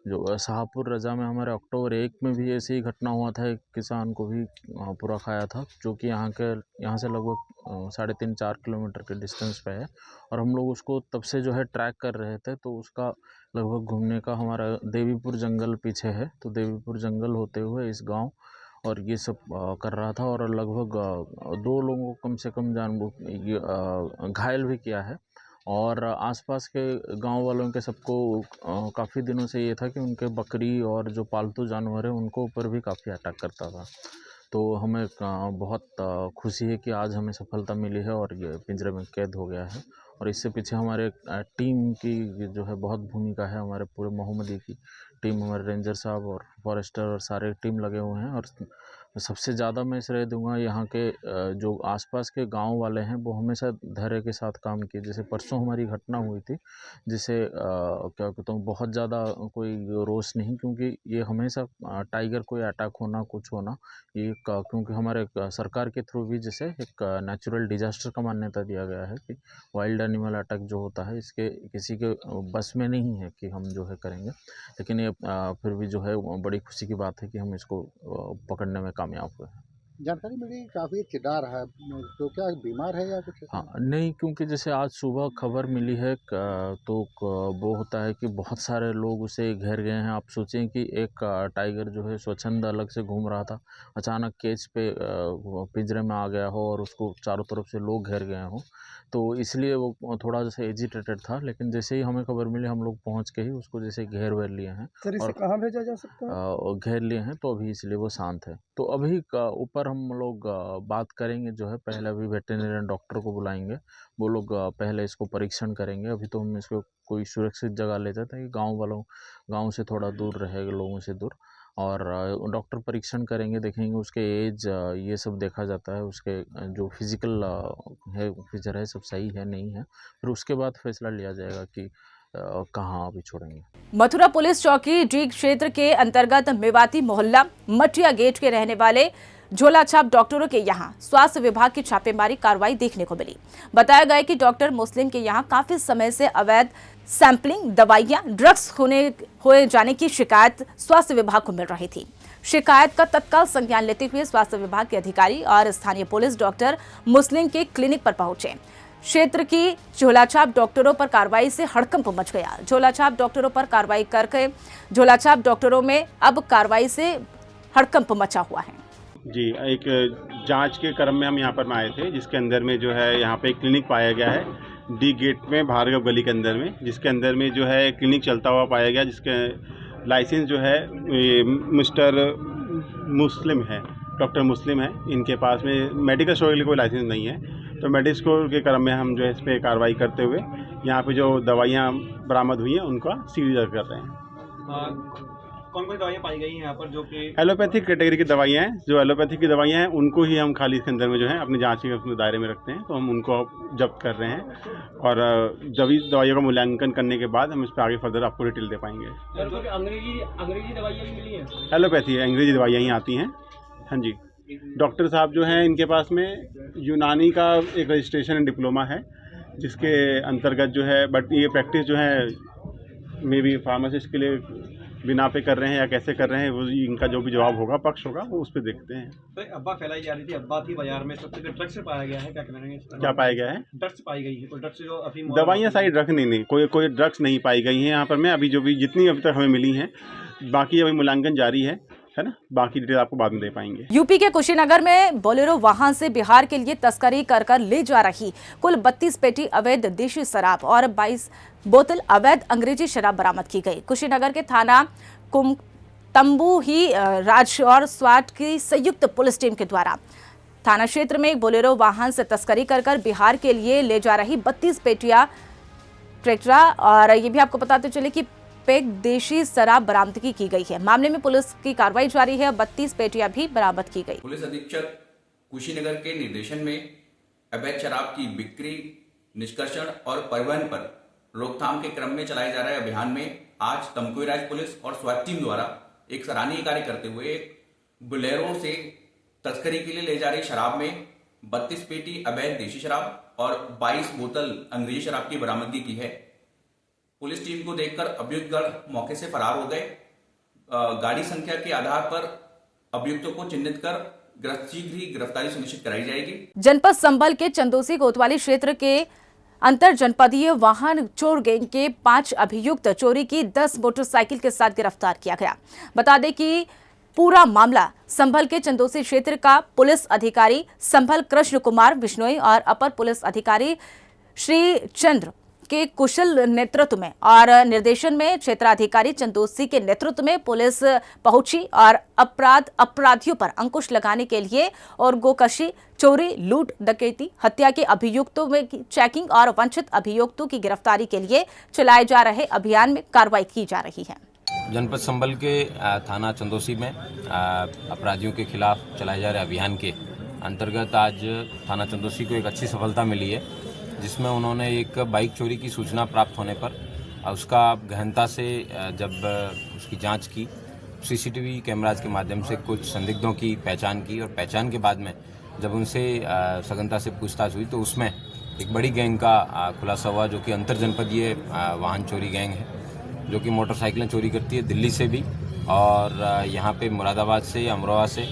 जो शाहपुर रजा में हमारे अक्टूबर 1 में भी ऐसी ही घटना हुआ था, एक किसान को भी पूरा खाया था, जो कि यहाँ से लगभग 3.5-4 किलोमीटर के डिस्टेंस पे है। और हम लोग उसको तब से जो है ट्रैक कर रहे थे। तो उसका लगभग घूमने का हमारा देवीपुर जंगल पीछे है, तो देवीपुर जंगल होते हुए इस गांव और ये सब कर रहा था। और लगभग 2 लोगों को कम से कम घायल भी किया है। और आसपास के गांव वालों के सबको काफ़ी दिनों से ये था कि उनके बकरी और जो पालतू जानवर है उनको ऊपर भी काफ़ी अटैक करता था। तो हमें बहुत खुशी है कि आज हमें सफलता मिली है और ये पिंजरे में कैद हो गया है। और इससे पीछे हमारे टीम की जो है बहुत भूमिका है। हमारे पूरे मोहम्मदी की टीम, हमारे रेंजर साहब और फॉरेस्टर और सारे टीम लगे हुए हैं। और सबसे ज़्यादा मैं श्रेय दूंगा यहाँ के जो आसपास के गांव वाले हैं, वो हमेशा धैर्य के साथ काम किए। जैसे परसों हमारी घटना हुई थी, जिसे क्या कहता हूँ, बहुत ज़्यादा कोई रोष नहीं, क्योंकि ये हमेशा टाइगर कोई अटैक होना कुछ होना ये क्योंकि हमारे सरकार के थ्रू भी जैसे एक नेचुरल डिजास्टर का मान्यता दिया गया है कि वाइल्ड एनिमल अटैक जो होता है इसके किसी के बस में नहीं है कि हम जो है करेंगे। लेकिन ये फिर भी जो है बड़ी खुशी की बात है कि हम इसको पकड़ने में कामयाब हुए। जानकारी मिली काफ़ी चिढ़ा रहा है, तो क्या बीमार है या कुछ? हाँ, नहीं, क्योंकि जैसे आज सुबह खबर मिली है तो वो होता है कि बहुत सारे लोग उसे घेर गए हैं। आप सोचें कि एक टाइगर जो है स्वच्छंद अलग से घूम रहा था, अचानक केज पे पिंजरे में आ गया हो और उसको चारों तरफ से लोग घेर गए हों, तो इसलिए वो थोड़ा जैसे एजिटेटेड था। लेकिन जैसे ही हमें खबर मिली हम लोग पहुँच के ही उसको जैसे घेर वेर लिए हैं। सर, इसे कहाँ भेजा जा सकता है? घेर लिए हैं, तो अभी इसलिए वो शांत है। तो अभी ऊपर हम लोग बात करेंगे, जो है पहले अभी वेटरनरी डॉक्टर को बुलाएंगे, वो लोग पहले इसको परीक्षण करेंगे। अभी तो हम इसको कोई सुरक्षित जगह ले जाते हैं कि गांव से थोड़ा दूर रहेगा, लोगों से दूर। और डॉक्टर परीक्षण करेंगे, देखेंगे उसके एज ये सब देखा जाता है, उसके जो फिजिकल है फीचर है सब सही है नहीं है, फिर उसके बाद फैसला लिया जाएगा कि कहाँ अभी छोड़ेंगे। मथुरा पुलिस चौकी डी क्षेत्र के अंतर्गत मेवाती मोहल्ला मटिया गेट के रहने वाले झोलाछाप डॉक्टरों के यहां स्वास्थ्य विभाग की छापेमारी कार्रवाई देखने को मिली। बताया गया कि डॉक्टर मुस्लिम के यहां काफी समय से अवैध सैंपलिंग, दवाइयां, ड्रग्स होए जाने की शिकायत स्वास्थ्य विभाग को मिल रही थी। शिकायत का तत्काल संज्ञान लेते हुए स्वास्थ्य विभाग के अधिकारी और स्थानीय पुलिस डॉक्टर मुस्लिम के क्लिनिक पर पहुंचे। क्षेत्र की झोलाछाप डॉक्टरों पर कार्रवाई से हड़कंप मच गया। झोलाछाप डॉक्टरों पर कार्रवाई करके झोलाछाप डॉक्टरों में अब कार्रवाई से हड़कंप मचा हुआ है। जी, एक जांच के क्रम में हम यहाँ पर आए थे, जिसके अंदर में जो है यहाँ पे एक क्लिनिक पाया गया है डी गेट में, भार्गव गली के अंदर में, जिसके अंदर में जो है क्लिनिक चलता हुआ पाया गया, जिसके लाइसेंस जो है मिस्टर मुस्लिम है, डॉक्टर मुस्लिम है। इनके पास में मेडिकल स्टोर के लिए कोई लाइसेंस नहीं है। तो मेडिकल स्टोर के क्रम में हम जो है इस पर कार्रवाई करते हुए यहाँ पे जो दवाइयाँ बरामद हुई हैं उनका सील कर रहे हैं। कौन कौन दवाइयाँ पाई गई हैं यहाँ पर जो कि एलोपैथिक कैटेगरी की दवाइयाँ हैं, जो एलोपैथिक की दवाइयाँ हैं उनको ही हम खाली इसके अंदर में जो है अपनी जांच के अपने दायरे में रखते हैं, तो हम उनको जब्त कर रहे हैं और जब इस दवाइयों का मूल्यांकन करने के बाद हम इस पर आगे फर्दर आपको डिटेल दे पाएंगे। अंग्रेजी दवाइयाँ भी मिली हैं? एलोपैथी अंग्रेजी दवाइयाँ ही आती हैं। हाँ जी, डॉक्टर साहब जो हैं इनके पास में यूनानी का एक रजिस्ट्रेशन एंड डिप्लोमा है, जिसके अंतर्गत जो है बट ये प्रैक्टिस जो है मे बी फार्मासिस्ट के लिए बिना पे कर रहे हैं या कैसे कर रहे हैं, वो इनका जो भी जवाब होगा, पक्ष होगा, वो उस पर देखते हैं। तो अब्बा फैलाई जा रही थी, अब्बा थी बाजार में, सबसे ड्रग्स से पाया गया है, क्या कहना है? क्या पाया गया है? ड्रग्स पाई गई है, कोई ड्रग्स जो अभी दवाइयाँ सारी ड्रग्स नहीं, कोई ड्रग्स नहीं पाई गई हैं यहाँ पर। मैं अभी जो भी जितनी अभी तक हमें मिली हैं, बाकी अभी मूल्यांकन जारी है ना, बाकी डिटेल आपको बाद में दे पाएंगे। यूपी के कुशीनगर में बोलेरो वाहन से बिहार के लिए तस्करी कर ले जा रही कुल 32 पेटी अवैध देशी शराब और 22 बोतल अवैध अंग्रेजी शराब बरामद की गई। कुशीनगर के थाना तंबू ही राज्य और स्वाट की संयुक्त पुलिस टीम के द्वारा थाना क्षेत्र में एक बोलेरो वाहन से तस्करी कर बिहार के लिए ले जा रही 32 पेटियां ट्रैक्टरा और ये भी आपको बताते चले कि पैक देशी शराब बरामदगी की गई है। मामले में पुलिस की कार्रवाई जारी है। 32 पेटियां भी बरामद की गई। पुलिस अधीक्षक कुशीनगर के निर्देशन में अवैध शराब की बिक्री, निष्कर्षण और परिवहन पर रोकथाम के क्रम में चलाए जा रहे अभियान में आज तमकुईराज पुलिस और स्वाट टीम द्वारा एक सराहनीय कार्य करते हुए बोलेरो से तस्करी के लिए ले जा रही शराब में 32 पेटी अवैध देशी शराब और 22 बोतल अंग्रेजी शराब की बरामदगी की है। पुलिस टीम को देखकर अभियुक्तगण मौके से फरार हो गए। गाड़ी संख्या के आधार पर अभियुक्तों को चिन्हित कर शीघ्र ही गिरफ्तारी सुनिश्चित कराई जाएगी। जनपद संभल के चंदोसी कोतवाली क्षेत्र के अंतर जनपदीय वाहन चोर गैंग के 5 अभियुक्त चोरी की 10 मोटरसाइकिल के साथ गिरफ्तार किया गया। बता दें कि पूरा मामला संभल के चंदोसी क्षेत्र का पुलिस अधिकारी संभल कृष्ण कुमार बिश्नोई और अपर पुलिस अधिकारी श्री चंद्र के कुशल नेतृत्व में और निर्देशन में क्षेत्राधिकारी चंदोसी के नेतृत्व में पुलिस पहुंची और अपराधियों पर अंकुश लगाने के लिए और गोकशी, चोरी, लूट, डकैती, हत्या के अभियुक्तों में चेकिंग और वंचित अभियुक्तों की गिरफ्तारी के लिए चलाए जा रहे अभियान में कार्रवाई की जा रही है। जनपद संभल के थाना चंदोसी में अपराधियों के खिलाफ चलाए जा रहे अभियान के अंतर्गत आज थाना चंदोसी को एक अच्छी सफलता मिली है, जिसमें उन्होंने एक बाइक चोरी की सूचना प्राप्त होने पर उसका गहनता से जब उसकी जांच की, सीसीटीवी कैमराज के माध्यम से कुछ संदिग्धों की पहचान की और पहचान के बाद में जब उनसे सघनता से पूछताछ हुई तो उसमें एक बड़ी गैंग का खुलासा हुआ, जो कि अंतर जनपदीय वाहन चोरी गैंग है, जो कि मोटरसाइकिलें चोरी करती है दिल्ली से भी और यहाँ पे मुरादाबाद से, अमरोहा से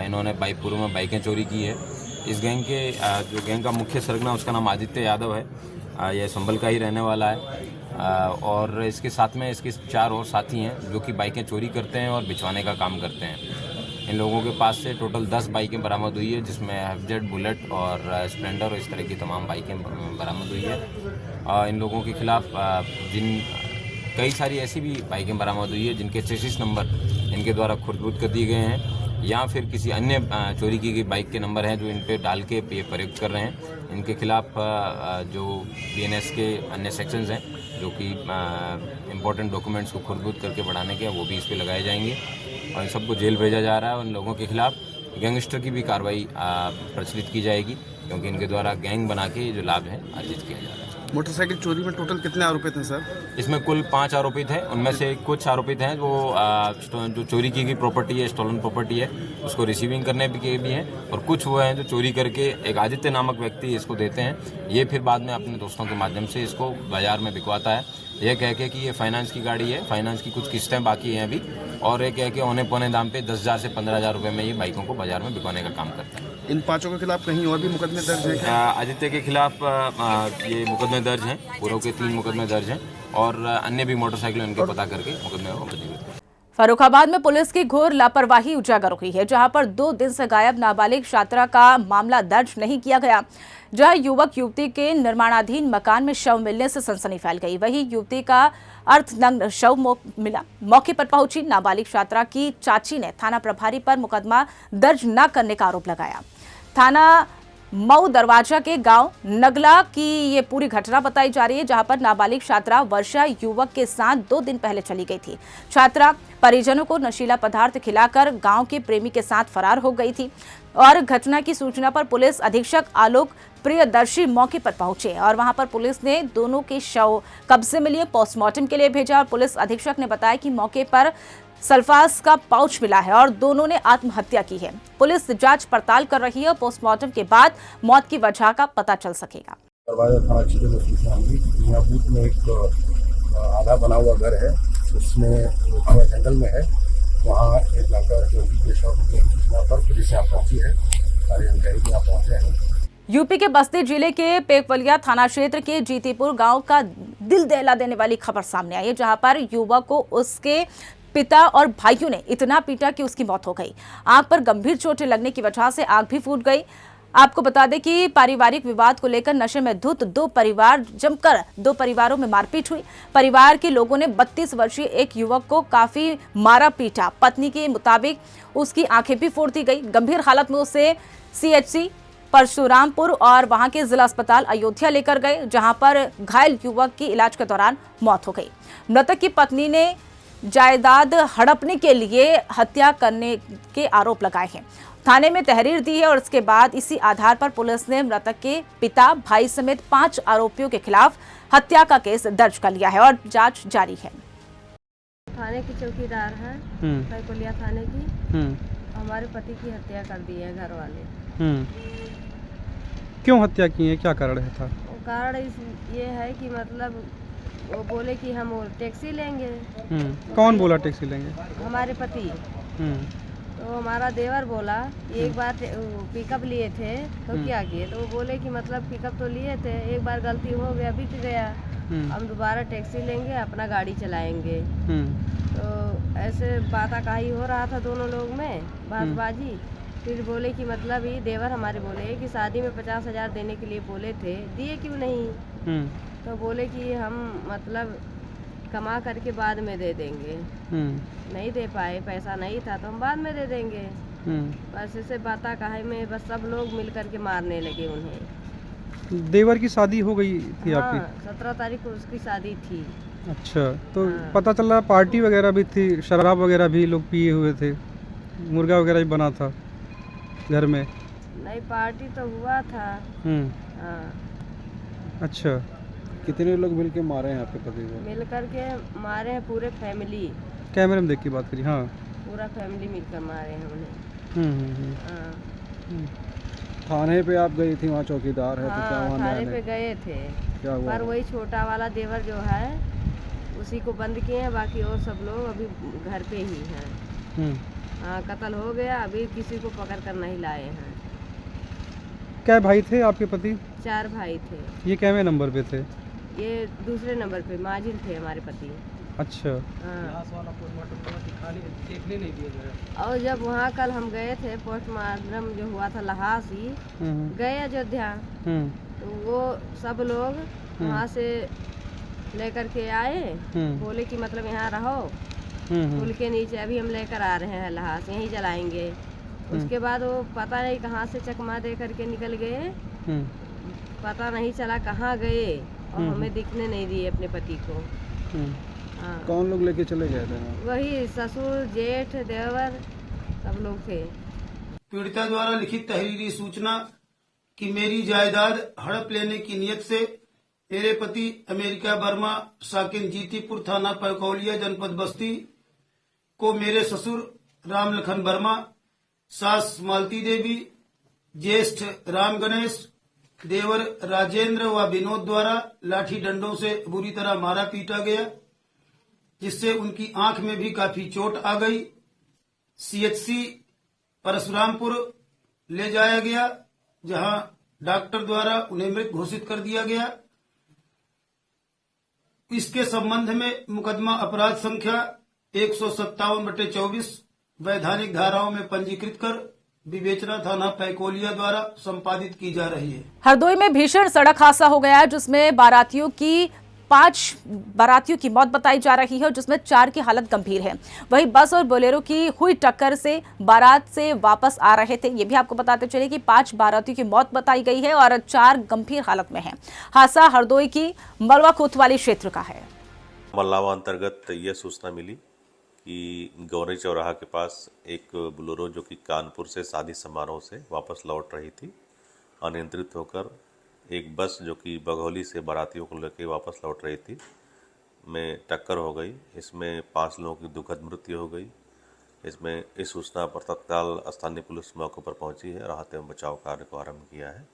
इन्होंने पूर्व में बाइकें चोरी की है। इस गैंग के जो गैंग का मुख्य सरगना उसका नाम आदित्य यादव है, यह संभल का ही रहने वाला है और इसके साथ में इसके 4 और साथी हैं जो कि बाइकें चोरी करते हैं और बिचवाने का काम करते हैं। इन लोगों के पास से टोटल 10 बाइकें बरामद हुई है, जिसमें एफजेड, बुलेट और स्प्लेंडर और इस तरह की तमाम बाइकें बरामद हुई है। इन लोगों के खिलाफ कई सारी ऐसी भी बाइकें बरामद हुई है जिनके चेसिस नंबर इनके द्वारा खुर्द कर दिए गए हैं या फिर किसी अन्य चोरी की गई बाइक के नंबर हैं जो इन पे डाल के ये प्रयुक्त कर रहे हैं। इनके खिलाफ जो बीएनएस के अन्य सेक्शंस हैं जो कि इम्पोर्टेंट डॉक्यूमेंट्स को खुर्द करके बढ़ाने के, वो भी इस पे लगाए जाएंगे और इन सबको जेल भेजा जा रहा है। और इन लोगों के खिलाफ गैंगस्टर की भी कार्रवाई प्रचलित की जाएगी, क्योंकि इनके द्वारा गैंग बना के जो लाभ है अर्जित किया जा रहा है। मोटरसाइकिल चोरी में टोटल कितने आरोपित हैं सर? इसमें कुल 5 आरोपित हैं, उनमें से कुछ आरोपित हैं जो चोरी की गई प्रॉपर्टी है, स्टोलन प्रॉपर्टी है, उसको रिसीविंग करने के भी हैं और कुछ वो हैं जो चोरी करके एक आदित्य नामक व्यक्ति इसको देते हैं, ये फिर बाद में अपने दोस्तों के माध्यम से इसको बाजार में बिकवाता है, ये कह के कि ये फाइनेंस की गाड़ी है, फाइनेंस की कुछ किस्तें बाकी हैं अभी, और ये कह के औने पौने दाम पे 10,000 से 15,000 रुपये में ये बाइकों को बाजार में बिकवाने का काम करता है। इन 5 के खिलाफ कहीं और भी मुकदमे दर्ज हैं? आदित्य के खिलाफ ये मुकदमे दर्ज हैं, पूर्व के 3 मुकदमे दर्ज हैं और अन्य भी मोटरसाइकिल इनके पता करके मुकदमे को पंजीकृत। फर्रुखाबाद में पुलिस की घोर लापरवाही उजागर हुई है, जहां पर 2 दिन से गायब नाबालिग छात्रा का मामला दर्ज नहीं किया गया। जहां युवक युवती के निर्माणाधीन मकान में शव मिलने से सनसनी फैल गई, वहीं युवती का अर्धनग्न शव मिला। मौके पर पहुंची नाबालिग छात्रा की चाची ने थाना प्रभारी पर मुकदमा दर्ज न करने का आरोप लगाया। थाना मऊ दरवाजा के गांव नगला की ये पूरी घटना बताई जा रही है, जहां पर नाबालिग छात्रा वर्षा युवक के साथ 2 दिन पहले चली गई थी। छात्रा परिजनों को नशीला पदार्थ खिलाकर गांव के प्रेमी के साथ फरार हो गई थी और घटना की सूचना पर पुलिस अधीक्षक आलोक प्रियदर्शी मौके पर पहुंचे और वहां पर पुलिस ने दोनों के शव कब्जे में लिए पोस्टमार्टम के लिए भेजा और पुलिस अधीक्षक ने बताया कि मौके पर सल्फास का पाउच मिला है और दोनों ने आत्महत्या की है। पुलिस जांच पड़ताल कर रही है और पोस्टमार्टम के बाद मौत की वजह का पता चल सकेगा। दरवाजा थाना क्षेत्र में सूचना मिली कि दुनिया बूथ में एक आधा बना हुआ घर है, उसमें थोड़ा जंगल में है, वहाँ एक लड़का के शव की सूचना पर पुलिस यहाँ पहुंची है, सारे अधिकारी यहाँ पहुंचे हैं। यूपी के बस्ती जिले के पेकवलिया थाना क्षेत्र के जीतीपुर गांव का दिल दहला देने वाली खबर सामने आई है, जहां पर युवक को उसके पिता और भाइयों ने इतना पीटा कि उसकी मौत हो गई। आंख पर गंभीर चोटें लगने की वजह से आंख भी फूट गई। आपको बता दें कि पारिवारिक विवाद को लेकर नशे में धुत दो परिवारों में मारपीट हुई। परिवार के लोगों ने 32 वर्षीय एक युवक को काफी मारा पीटा। पत्नी के मुताबिक उसकी आंखें भी फोड़ दी गई। गंभीर हालत में उसे CHC परशुरामपुर और वहां के जिला अस्पताल अयोध्या लेकर गए, जहां पर घायल युवक की इलाज के दौरान मौत हो गई। मृतक की पत्नी ने जायदाद हड़पने के लिए हत्या करने के आरोप लगाए हैं। थाने में तहरीर दी है और इसके बाद इसी आधार पर पुलिस ने मृतक के पिता, भाई समेत 5 आरोपियों के खिलाफ हत्या का केस दर्ज कर लिया है और जांच जारी है। थाने की चौकीदार है, पेकवलिया थाने की। हमारे पति की हत्या कर दी है घर वाले। क्यों हत्या की है, क्या कारण है था? कारण ये है कि मतलब वो बोले कि हम टैक्सी लेंगे। कौन बोला टैक्सी लेंगे? हमारे पति। तो हमारा देवर बोला एक बार पिकअप लिए थे तो क्या किए, तो वो बोले कि मतलब पिकअप तो लिए थे, एक बार गलती हो गया, बिक गया, हम दोबारा टैक्सी लेंगे, अपना गाड़ी चलाएंगे। तो ऐसे बाताकाही हो रहा था दोनों लोग में, बातबाजी। फिर बोले कि मतलब ये देवर हमारे बोले कि शादी में 50,000 देने के लिए बोले थे, दिए क्यों नहीं? तो बोले कि हम मतलब कमा करके बाद में दे देंगे। नहीं दे पाए, पैसा नहीं था तो हम बाद में दे देंगे। बस ऐसे बाताकाही में बस सब लोग मिल करके मारने लगे उन्हें। देवर की शादी हो गई थी आपकी? 17 तारीख को उसकी शादी थी। अच्छा, तो पता चल रहा पार्टी वगैरह भी थी, शराब वगैरह भी लोग पिए हुए थे, मुर्गा वगैरह भी बना था घर में? नहीं, पार्टी तो हुआ था। अच्छा, कितने लोग मिलके मारे हैं आपके पति को? मिल करके मारे हैं पूरे फैमिली। कैमरे में देख की बात करी? हाँ, पूरा फैमिली मिलकर मारे हैं उन्हें। थाने पे आप गई थी, वहाँ चौकीदार है? तो क्या वहाँ थाने पे गए थे, क्या हुआ? पर वही छोटा वाला देवर जो है उसी को बंद किए हैं, बाकी और सब लोग अभी घर पे ही हैं। हाँ, कत्ल हो गया, अभी किसी को पकड़ कर नहीं लाए हैं। क्या भाई थे आपके पति? 4 भाई थे। ये कैवे नंबर पे थे? ये दूसरे नंबर पे माजिल थे हमारे पति। अच्छा। देखने नहीं दिया। और जब वहाँ कल हम गए थे, पोस्टमार्टम जो हुआ था लहास ही गए अयोध्या, तो वो सब लोग वहाँ से लेकर के आए, बोले कि मतलब यहाँ रहो पुल के नीचे, अभी हम लेकर आ रहे हैं लहास, यहीं जलाएंगे। उसके बाद वो पता नहीं कहाँ से चकमा दे करके निकल गए, पता नहीं चला कहाँ गए और हमें दिखने नहीं दिए अपने पति को। कौन लोग लेके चले गए थे? वही ससुर, जेठ, देवर सब लोग थे। पीड़िता द्वारा लिखित तहरीरी सूचना कि मेरी जायदाद हड़प लेने की नियत से मेरे पति अमेरिका बर्मा साकिन जीतीपुर थाना पेकवलिया जनपद बस्ती को मेरे ससुर रामलखन वर्मा, सास मालती देवी, ज्येष्ठ राम गणेश, देवर राजेंद्र व विनोद द्वारा लाठी डंडों से बुरी तरह मारा पीटा गया, जिससे उनकी आंख में भी काफी चोट आ गई। CHC परशुरामपुर ले जाया गया, जहां डॉक्टर द्वारा उन्हें मृत घोषित कर दिया गया। इसके संबंध में मुकदमा अपराध संख्या 157/24 वैधानिक धाराओं में पंजीकृत कर विवेचना थाना पेकवलिया द्वारा संपादित की जा रही है। हरदोई में भीषण सड़क हादसा हो गया, जिसमें बारातियों की 5 बारातियों की मौत बताई जा रही है, जिसमें 4 की हालत गंभीर है। वहीं बस और बोलेरो की हुई टक्कर से बारात से वापस आ रहे थे। ये भी आपको बताते चले कि 5 बारातियों की मौत बताई गई है और 4 गंभीर हालत में हैं। हादसा हरदोई की मलवा कोतवाली क्षेत्र का है। मल्लावा अंतर्गत यह सूचना मिली कि गौरी चौराहा के पास एक बोलेरो जो कि कानपुर से शादी समारोह से वापस लौट रही थी, अनियंत्रित होकर एक बस जो कि बघौली से बारातियों को लेकर वापस लौट रही थी में टक्कर हो गई। इसमें 5 लोगों की दुखद मृत्यु हो गई। इसमें इस सूचना पर तत्काल स्थानीय पुलिस मौके पर पहुंची है, राहत एवं बचाव कार्य को आरंभ किया है।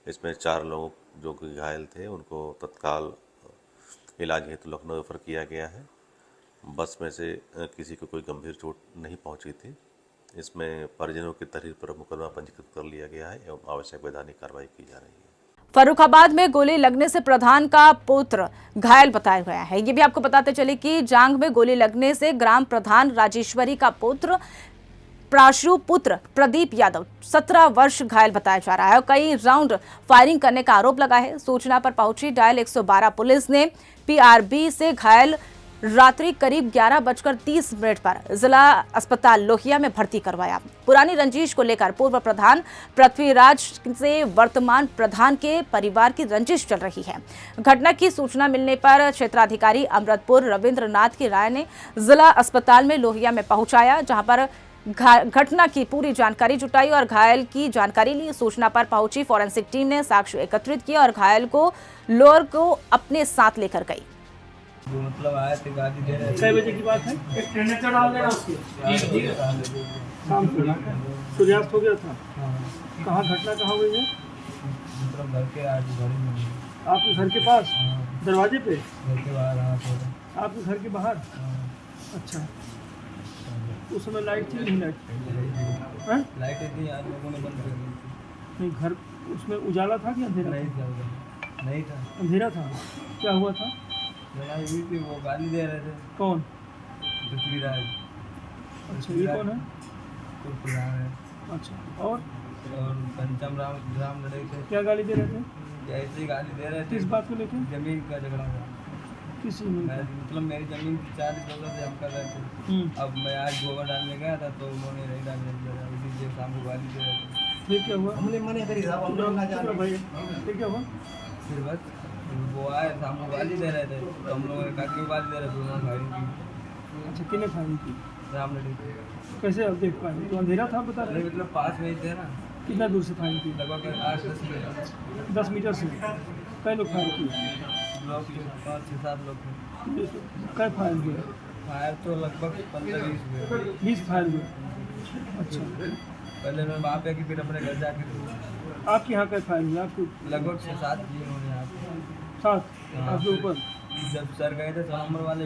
इसमें 4 लोग जो कि घायल थे उनको तत्काल इलाज हेतु लखनऊ रेफर किया गया है। बस में से किसी को कोई गंभीर चोट नहीं पहुंची थी। इसमें परिजनों की तहरीर पर मुकदमा पंजीकृत कर लिया गया है एवं आवश्यक वैधानिक कार्रवाई की जा रही है। फर्रुखाबाद में गोली लगने से प्रधान का पुत्र घायल बताया गया है। ये भी आपको बताते चले कि जांग में गोली लगने से ग्राम प्रधान राजेश्वरी का पुत्र प्राशु पुत्र प्रदीप यादव 17 वर्ष घायल बताया जा रहा है और कई राउंड फायरिंग करने का आरोप लगा है। सूचना पर पहुंची डायल 112 पुलिस ने पीआरबी से घायल रात्रि करीब 11:30 पर जिला अस्पताल लोहिया में भर्ती करवाया। पुरानी रंजिश को लेकर पूर्व प्रधान पृथ्वीराज से वर्तमान प्रधान के परिवार की रंजिश चल रही है। घटना की सूचना मिलने पर क्षेत्राधिकारी अमृतपुर रविंद्रनाथ की राय ने जिला अस्पताल में लोहिया में पहुंचाया, जहां पर घटना की पूरी जानकारी जुटाई और घायल की जानकारी ली। सूचना पर पहुंची फॉरेंसिक टीम ने साक्ष्य एकत्रित किया और घायल को लोअर को अपने साथ लेकर गई। मतलब आए थे गाड़ी दे रहे थे। 6 बजे की बात है। एक ट्रेनेटर डाल देना उसके शाम को सूर्यास्त हो गया था। कहाँ घटना कहाँ हुई है? मतलब घर के आज घर में आपके घर के पास दरवाजे पे? घर के बाहर। आपके घर के बाहर? अच्छा, उस समय लाइट थी नहीं? लाइटें थी, आज लोगों ने बंद कर दी। नहीं, घर उसमें उजाला था कि अंधेरा? नहीं था, अंधेरा था। क्या हुआ था? लड़ाई हुई थी, वो गाली दे रहे थे। कौन? पृथ्वीराज। अच्छा, ये कौन है? प्रधान है। अच्छा, और पंचम राम लड़े थे। क्या गाली दे रहे थे? ऐसे ही गाली दे रहे थे। किस बात को लेकर? जमीन का झगड़ा था। किस मतलब मेरी जमीन की 40 से हम कर रहे थे। अब मैं आज गोबर डालने गया था तो उन्होंने नहीं डालने दिया, इसीलिए शाम को गाली दे रहे थे। फिर क्या हुआ? हमने मना करी था, फिर क्या हुआ? फिर बस वो आए, शाम को गाली दे रहे थे तो हम लोगों ने कहा क्यों गाली दे रहे थे, उन्होंने फायरिंग की। अच्छा, कितने फायरिंग की? राम लड़ी। कैसे आप देख पाए? तो अंधेरा था बता रहे? मतलब पास में ही थे ना। कितना दूर से फायरिंग की? लगभग 8-10 मीटर। 10 मीटर से? कई लोग फायर किए? लोग 5-6-7 लोग थे। कई फायर हुए? फायर तो लगभग 15-20 हुए। 20 फायर हुए? अच्छा, पहले मैं वहाँ पे कि फिर अपने घर जाके। आपके यहाँ कई फायर हुए? आपको लगभग 6-7 जी उन्होंने यहाँ 7 आपके ऊपर? जब सर गए थे तो नंबर वाले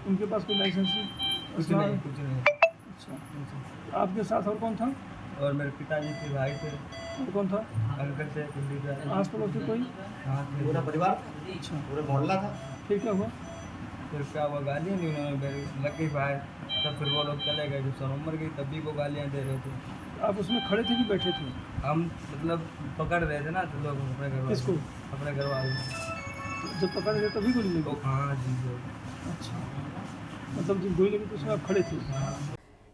उनके पास कोई लाइसेंस नहीं? कुछ नहीं। अच्छा, आपके साथ और कौन था? और मेरे पिताजी के भाई थे। और कौन था? अंकल थे, कुंडी थे। आस पड़ोस से कोई? हाँ, पूरा परिवार? अच्छा, पूरा मोहल्ला था। फिर क्या हुआ? फिर क्या हुआ, गालियाँ दी उन्होंने, लग गई फायर। तब फिर वो लोग चले गए। जब सर उम्र गई तब भी वो गालियाँ दे रहे थे। आप उसमें खड़े थे कि बैठे थे? हम मतलब पकड़ रहे थे ना तो लोग अपने घर वाले। किसको? अपने घर वाले। जब पकड़ रहे तभी गोली लगी? हाँ जी। अच्छा, मतलब जब गोली लगी तो उसमें आप खड़े थे?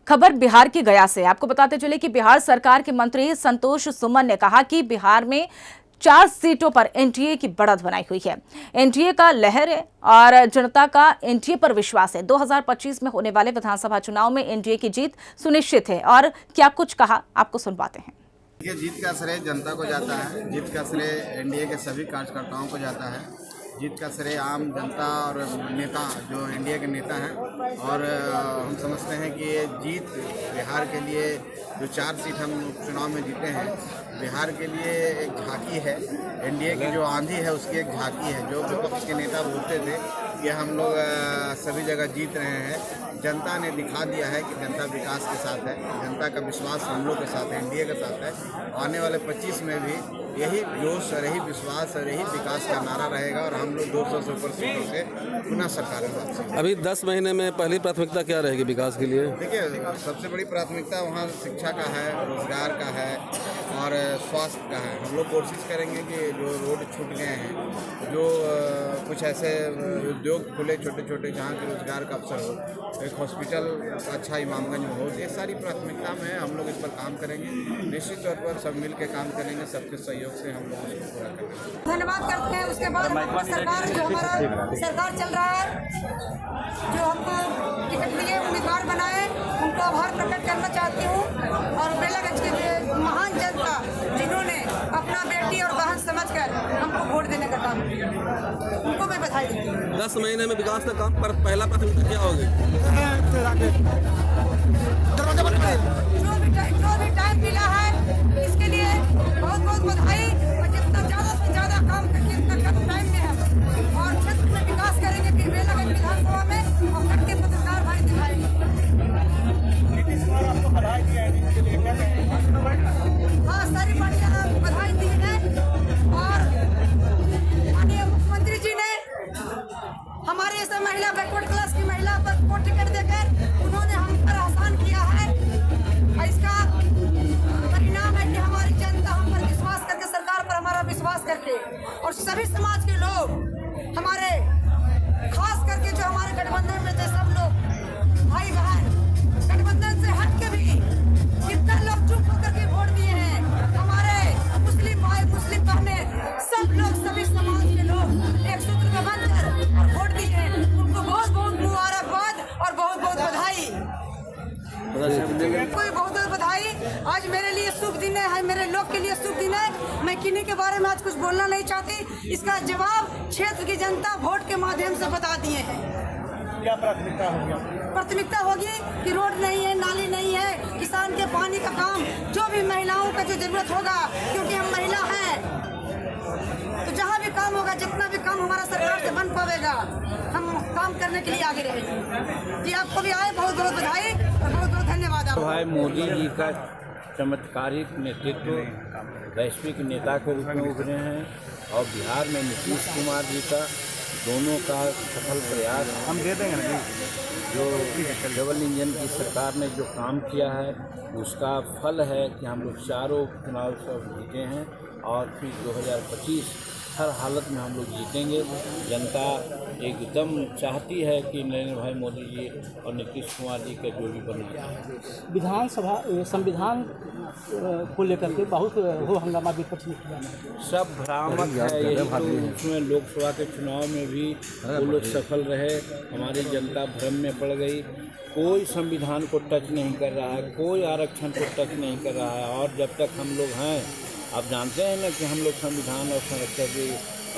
खबर बिहार की गया से। आपको बताते चले कि बिहार सरकार के मंत्री संतोष सुमन ने कहा कि बिहार में 4 सीटों पर एनडीए की बढ़त बनाई हुई है। एनडीए का लहर है और जनता का एनडीए पर विश्वास है। 2025 में होने वाले विधानसभा चुनाव में एनडीए की जीत सुनिश्चित है। और क्या कुछ कहा, आपको सुनवाते हैं। ये जीत का श्रेय जनता को जाता है। जीत का श्रेय एनडीए के सभी कार्यकर्ताओं को जाता है। जीत का श्रेय आम जनता और नेता जो एनडीए के नेता हैं। और हम समझते हैं कि ये जीत बिहार के लिए जो 4 सीट हम चुनाव में जीते हैं, बिहार के लिए एक झांकी है। एनडीए की जो आंधी है उसकी एक झांकी है। जो विपक्ष के नेता बोलते थे कि हम लोग सभी जगह जीत रहे हैं, जनता ने दिखा दिया है कि जनता विकास के साथ है। जनता का विश्वास हम लोग के साथ है, एनडीए के साथ है। आने वाले 25 में भी यही जोश और यही विश्वास और यही विकास का नारा रहेगा और हम लोग 200 से ऊपर सीटों से पुनः सरकार में वापसी। अभी 10 महीने में पहली प्राथमिकता क्या रहेगी विकास के लिए? देखिए, सबसे बड़ी प्राथमिकता वहाँ शिक्षा का है, रोजगार का है, और स्वास्थ्य का है। हम लोग कोशिश करेंगे कि जो रोड छूट गए हैं, जो कुछ ऐसे उद्योग खुले छोटे छोटे जहाँ के रोजगार का अवसर हो, एक हॉस्पिटल अच्छा इमामगंज में हो, ये सारी प्राथमिकता में है। हम लोग इस पर काम करेंगे, निश्चित तौर पर सब मिल के काम करेंगे, सबके सहयोग से हम लोग इसको पूरा करेंगे। धन्यवाद करते हैं। उसके बाद सरकार जो हमारा सरकार चल रहा है, जो हमको टिकट दिए उम्मीदवार बनाए, उनको आभार प्रकट करना चाहती हूँ। और बेलागंज के महान जनता जिन्होंने अपना बेटी और बहन समझकर हमको वोट देने का काम किया, उनको मैं बधाई देती हूँ। 10 महीने में विकास का काम पर पहला प्राथमिकता क्या होगी? जो भी टाइम मिला है इसके लिए बहुत बहुत बधाई। और जितना ज़्यादा से ज़्यादा काम करके इतना कम टाइम में हम और क्षेत्र में विकास करेंगे, फिर बेलागंज विधानसभा में और कट के पत्रकार भाई दिखाएंगे। हाँ, सारी पार्टियां बधाई दी हैं और माननीय मुख्यमंत्री जी ने हमारे ऐसे महिला बैकवर्ड क्लास की महिला पर को टिकट देकर उन्होंने हम पर आसान किया है। और इसका परिणाम है कि हमारी जनता हम पर विश्वास करके, सरकार पर हमारा विश्वास करके, और सभी समाज के लोग हमारे, खास करके जो हमारे गठबंधन में थे सब लोग भाई बहन, गठबंधन से हट के भी कितना लोग चुप होकर के वोट दिए हैं। हमारे मुस्लिम भाई, मुस्लिम बहनें, सब लोग, सभी समाज के लोग एक सूत्र में बनकर और वोट दिए हैं। उनको बहुत बहुत मुबारकबाद और बहुत बहुत बधाई। कोई बहुत बहुत बधाई। आज मेरे लिए शुभ दिन है, मेरे लोग के लिए शुभ दिन है। मैं किन्हीं के बारे में आज कुछ बोलना नहीं चाहती। इसका जवाब क्षेत्र की जनता वोट के माध्यम से बता दिए हैं। क्या प्राथमिकता होगी? प्राथमिकता होगी कि रोड नहीं है, नाली नहीं है, किसान के पानी का काम, जो भी महिलाओं का जो जरूरत होगा, क्योंकि हम महिला हैं, तो जहाँ भी काम होगा, जितना भी काम हमारा सरकार से बन पाएगा, हम काम करने के लिए आगे रहेंगे। जी, आपको भी आए बहुत बहुत बधाई और बहुत बहुत धन्यवाद। भाई मोदी जी का चमत्कारिक नेतृत्व, वैश्विक नेता के रूप में उभरे हैं, और बिहार में नीतीश कुमार जी का दोनों का सफल प्रयास हम दे देंगे ना। जो डबल इंजन की सरकार ने जो काम किया है उसका फल है कि हम लोग चारों चुनाव सब जीते हैं, और फिर 2025 हर हालत में हम लोग जीतेंगे। जनता एकदम चाहती है कि नरेंद्र भाई मोदी जी और नीतीश कुमार जी का जोड़ी बना है। विधानसभा संविधान को लेकर के बहुत हो हंगामा विपक्ष ने किया, सब भ्रामक है। यही तो उसमें लोकसभा के चुनाव में भी वो लोग सफल रहे, हमारी जनता भ्रम में पड़ गई। कोई संविधान को टच नहीं कर रहा है, कोई आरक्षण को टच नहीं कर रहा है। और जब तक हम लोग हैं, आप जानते हैं ना कि हम लोग संविधान और संरक्षण के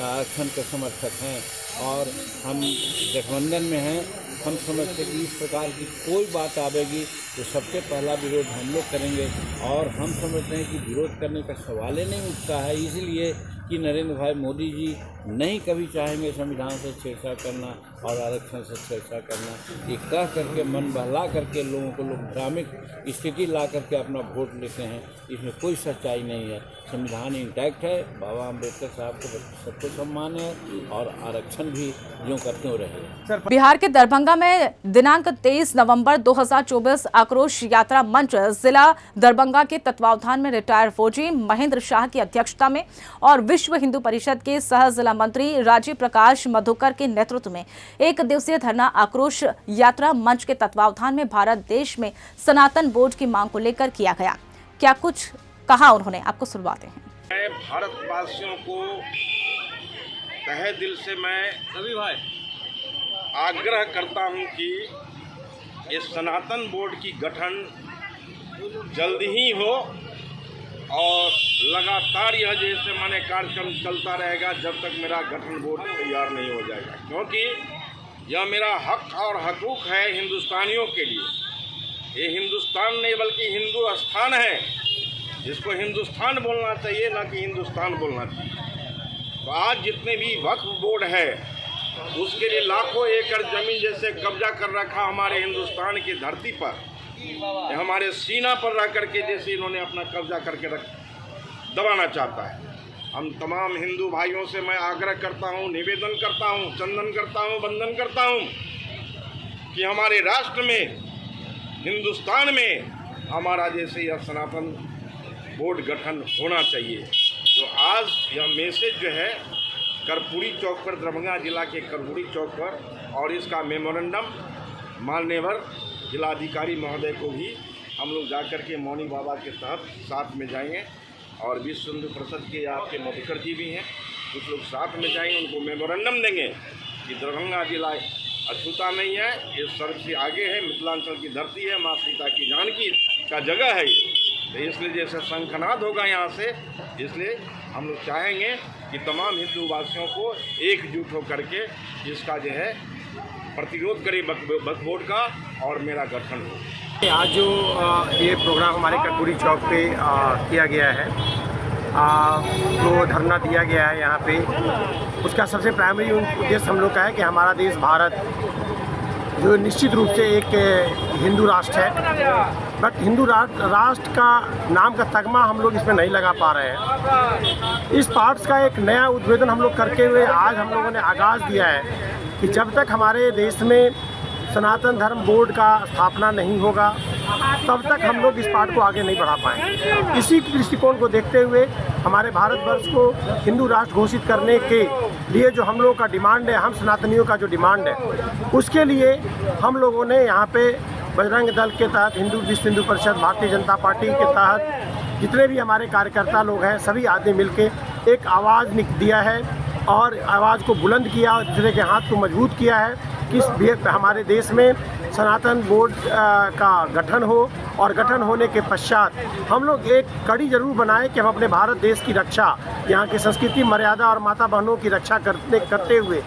आरक्षण के समर्थक हैं, और हम गठबंधन में हैं। हम समझते कि इस प्रकार की कोई बात आवेगी तो सबसे पहला विरोध हम लोग करेंगे, और हम समझते हैं कि विरोध करने का सवाल ही नहीं उठता है। इसलिए कि नरेंद्र भाई मोदी जी नहीं कभी चाहेंगे संविधान से छेड़छाड़ करना और आरक्षण से छेड़छाड़ करना। ये कह करके, मन बहला करके लोगों को लोग भ्रामिक स्थिति ला करके अपना वोट लेते हैं। इसमें कोई सच्चाई नहीं है। संविधान इंटैक्ट है, बाबा अम्बेडकर साहब को सबको सम्मान है, और आरक्षण भी ज्यों का त्यों रहे। बिहार के दरभंगा में दिनांक 23 नवंबर 2024 आक्रोश यात्रा मंच जिला दरभंगा के तत्वावधान में रिटायर्ड फौजी महेंद्र शाह की अध्यक्षता में और विश्व हिंदू परिषद के सह जिला मंत्री राजीव प्रकाश मधुकर के नेतृत्व में एक दिवसीय धरना आक्रोश यात्रा मंच के तत्वावधान में भारत देश में सनातन बोर्ड की मांग को लेकर किया गया। क्या कुछ कहा उन्होंने, आपको सुनवाते हैं। मैं भारतवासियों को तहे दिल से मैं सभी भाई आग्रह करता हूं कि ये सनातन बोर्ड की गठन जल्द ही हो, और लगातार यह जैसे माने कार्यक्रम चलता रहेगा जब तक मेरा गठन बोर्ड तैयार नहीं हो जाएगा, क्योंकि यह मेरा हक और हकूक है हिंदुस्तानियों के लिए। ये हिंदुस्तान नहीं बल्कि हिंदू स्थान है, जिसको हिंदुस्तान बोलना चाहिए, ना कि हिंदुस्तान बोलना चाहिए। तो आज जितने भी वक्फ बोर्ड है उसके लिए लाखों एकड़ जमीन जैसे कब्जा कर रखा हमारे हिंदुस्तान की धरती पर, हमारे सीना पर रह करके जैसे इन्होंने अपना कब्जा करके दबाना चाहता है। हम तमाम हिंदू भाइयों से मैं आग्रह करता हूं, निवेदन करता हूं, चंदन करता हूं, वंदन करता हूं कि हमारे राष्ट्र में, हिंदुस्तान में हमारा जैसे यह सनातन बोर्ड गठन होना चाहिए। तो आज यह मैसेज जो है कर्पूरी चौक पर, दरभंगा जिला के कर्पूरी चौक पर, और इसका मेमोरेंडम माननीय जिलाधिकारी महोदय को भी हम लोग जाकर के मौनी बाबा के तहत साथ में जाएंगे, और विश्व हिंदू परिषद के आपके मधुकर जी भी हैं, कुछ लोग साथ में जाएंगे, उनको मेमोरेंडम देंगे कि दरभंगा जिला अछूता नहीं है, ये सर्व से आगे है, मिथिलांचल की धरती है, माँ सीता की जानकी का जगह है ये। तो इसलिए जैसे शंखनाद होगा यहाँ से, इसलिए हम लोग चाहेंगे कि तमाम हिंदू वासियों को एकजुट होकर के इसका जो है प्रतिरोध करे वक्फ बोर्ड का, और मेरा गठन हो। आज जो ये प्रोग्राम हमारे कर्पूरी चौक पे किया गया है, जो धरना दिया गया है यहाँ पे, उसका सबसे प्राइमरी उद्देश्य हम लोग का है कि हमारा देश भारत जो निश्चित रूप से एक हिंदू राष्ट्र है, बट हिंदू राष्ट्र का नाम का तगमा हम लोग इसमें नहीं लगा पा रहे हैं। इस पार्ट्स का एक नया उद्भेदन हम लोग करते हुए आज हम लोगों ने आगाज़ दिया है कि जब तक हमारे देश में सनातन धर्म बोर्ड का स्थापना नहीं होगा, तब तक हम लोग इस पार्ट को आगे नहीं बढ़ा पाएंगे। इसी दृष्टिकोण को देखते हुए हमारे भारतवर्ष को हिंदू राष्ट्र घोषित करने के लिए जो हम लोगों का डिमांड है, हम सनातनियों का जो डिमांड है, उसके लिए हम लोगों ने यहाँ पे बजरंग दल के तहत, विश्व हिंदू परिषद, भारतीय जनता पार्टी के तहत जितने भी हमारे कार्यकर्ता लोग हैं, सभी आदमी मिलके एक आवाज़ दिया है और आवाज़ को बुलंद किया और दूसरे के हाथ को मजबूत किया है कि हमारे देश में सनातन बोर्ड का गठन हो, और गठन होने के पश्चात हम लोग एक कड़ी जरूर बनाएं कि हम अपने भारत देश की रक्षा, यहाँ की संस्कृति, मर्यादा और माता बहनों की रक्षा करते हुए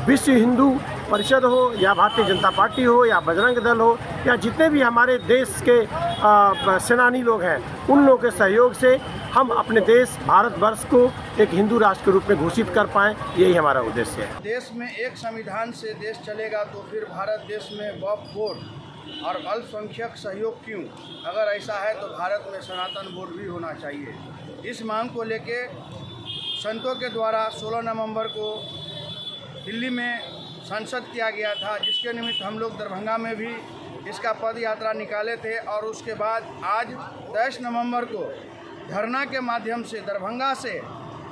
विश्व हिंदू परिषद हो या भारतीय जनता पार्टी हो या बजरंग दल हो या जितने भी हमारे देश के सेनानी लोग हैं, उन लोगों के सहयोग से हम अपने देश भारतवर्ष को एक हिंदू राष्ट्र के रूप में घोषित कर पाएँ, यही हमारा उद्देश्य है। देश में एक संविधान से देश चलेगा तो फिर भारत देश में वक्फ बोर्ड और अल्पसंख्यक सहयोग क्यों? अगर ऐसा है तो भारत में सनातन बोर्ड भी होना चाहिए। इस मांग को लेके संतों के द्वारा 16 नवंबर को दिल्ली में संसद किया गया था, जिसके निमित्त हम लोग दरभंगा में भी इसका पद यात्रा निकाले थे, और उसके बाद आज 23 नवंबर को धरना के माध्यम से दरभंगा से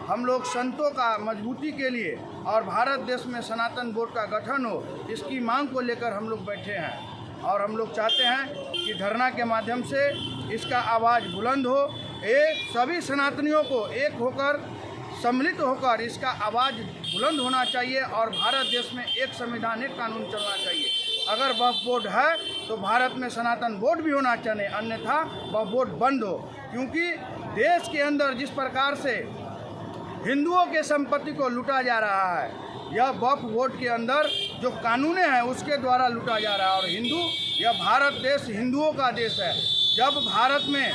हम लोग संतों का मजबूती के लिए और भारत देश में सनातन बोर्ड का गठन हो, इसकी मांग को लेकर हम लोग बैठे हैं। और हम लोग चाहते हैं कि धरना के माध्यम से इसका आवाज़ बुलंद हो, सभी सनातनियों को एक होकर, सम्मिलित होकर इसका आवाज़ बुलंद होना चाहिए, और भारत देश में एक संविधान, एक कानून चलना चाहिए। अगर वक्फ बोर्ड है तो भारत में सनातन बोर्ड भी होना चाहिए, अन्यथा वक्फ बोर्ड बंद हो। क्योंकि देश के अंदर जिस प्रकार से हिंदुओं के संपत्ति को लूटा जा रहा है, यह वक्फ बोर्ड के अंदर जो कानून है उसके द्वारा लूटा जा रहा है। और यह भारत देश हिंदुओं का देश है। जब भारत में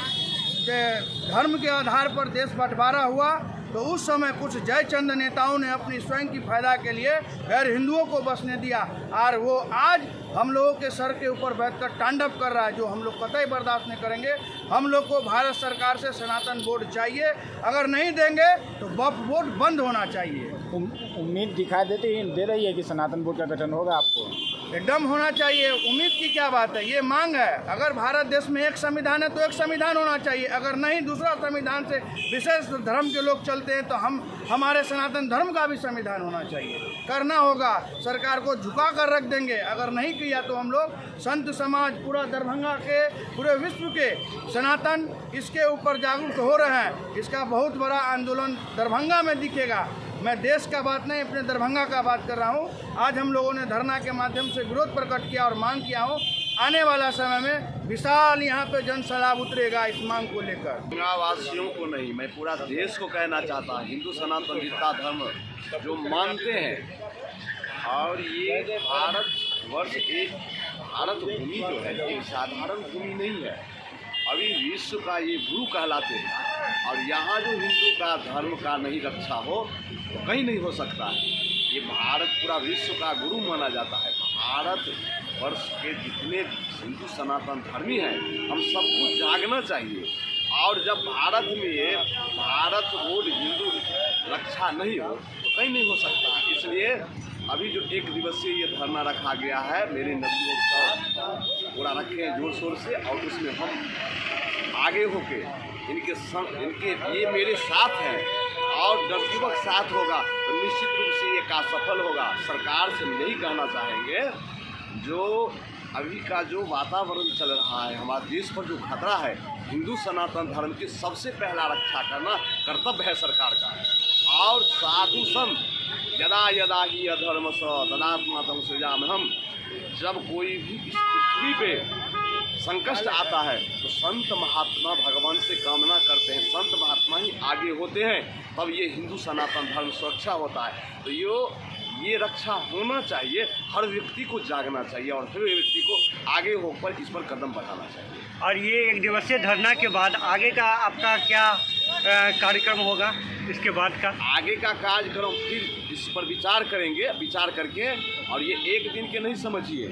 धर्म के आधार पर देश बंटवारा हुआ तो उस समय कुछ जयचंद नेताओं ने अपनी स्वयं की फायदा के लिए गैर हिंदुओं को बसने दिया, और वो आज हम लोगों के सर के ऊपर बैठकर तांडव कर रहा है, जो हम लोग कतई बर्दाश्त नहीं करेंगे। हम लोग को भारत सरकार से सनातन बोर्ड चाहिए, अगर नहीं देंगे तो वक्फ बोर्ड बंद होना चाहिए। उम्मीद दिखाई दे रही है कि सनातन बोर्ड का गठन होगा, आपको एकदम होना चाहिए। उम्मीद की क्या बात है, ये मांग है। अगर भारत देश में एक संविधान है तो एक संविधान होना चाहिए, अगर नहीं दूसरा संविधान से विशेष धर्म के लोग चलते हैं तो हमारे सनातन धर्म का भी संविधान होना चाहिए। करना होगा, सरकार को झुका कर रख देंगे। अगर नहीं किया तो हम लोग संत समाज, पूरा दरभंगा के, पूरे विश्व के सनातन इसके ऊपर जागरूक हो रहे हैं। इसका बहुत बड़ा आंदोलन दरभंगा में दिखेगा। मैं देश का बात नहीं, अपने दरभंगा का बात कर रहा हूँ। आज हम लोगों ने धरना के माध्यम से विरोध प्रकट किया और मांग किया हूँ, आने वाला समय में विशाल यहाँ पे जन सैलाब उतरेगा इस मांग को लेकर। वासियों को नहीं, मैं पूरा देश को कहना चाहता हूँ, हिंदू सनातन जितना धर्म जो मानते हैं, और ये भारतवर्ष एक भारत भूमि जो है एक साधारण भूमि नहीं है, अभी विश्व का ये गुरु कहलाते हैं। और यहाँ जो हिंदू का धर्म का नहीं रक्षा हो तो कहीं नहीं हो सकता है। ये भारत पूरा विश्व का गुरु माना जाता है। भारत वर्ष के जितने हिंदू सनातन धर्मी हैं, हम सबको जागना चाहिए। और जब भारत में भारत बोर्ड हिंदू रक्षा नहीं हो तो कहीं नहीं हो सकता। इसलिए अभी जो 1 दिवसीय ये धरना रखा गया है, मेरे नजरों पूरा रखें जोर शोर से, और उसमें हम आगे होके इनके ये मेरे साथ हैं और नवयुवक साथ होगा तो निश्चित रूप से ये काम सफल होगा। सरकार से यही कहना चाहेंगे, जो अभी का जो वातावरण चल रहा है, हमारे देश पर जो खतरा है, हिंदू सनातन धर्म की सबसे पहला रक्षा करना कर्तव्य है सरकार का। और साधु संत यदा यदा ही अधर्म स तदात्मात्म सृजाम्यहम्, जब कोई भी इस पृथ्वी पे संकट आता है तो संत महात्मा भगवान से कामना करते हैं, संत महात्मा ही आगे होते हैं, तब ये हिंदू सनातन धर्म सुरक्षा होता है। तो ये रक्षा होना चाहिए, हर व्यक्ति को जागना चाहिए और हर व्यक्ति को आगे होकर इस पर कदम बढ़ाना चाहिए। और ये 1 दिवसीय धरना के बाद आगे का आपका क्या कार्यक्रम होगा? इसके बाद का आगे का कार्यक्रम फिर इस पर विचार करेंगे, विचार करके, और ये एक दिन के नहीं समझिए,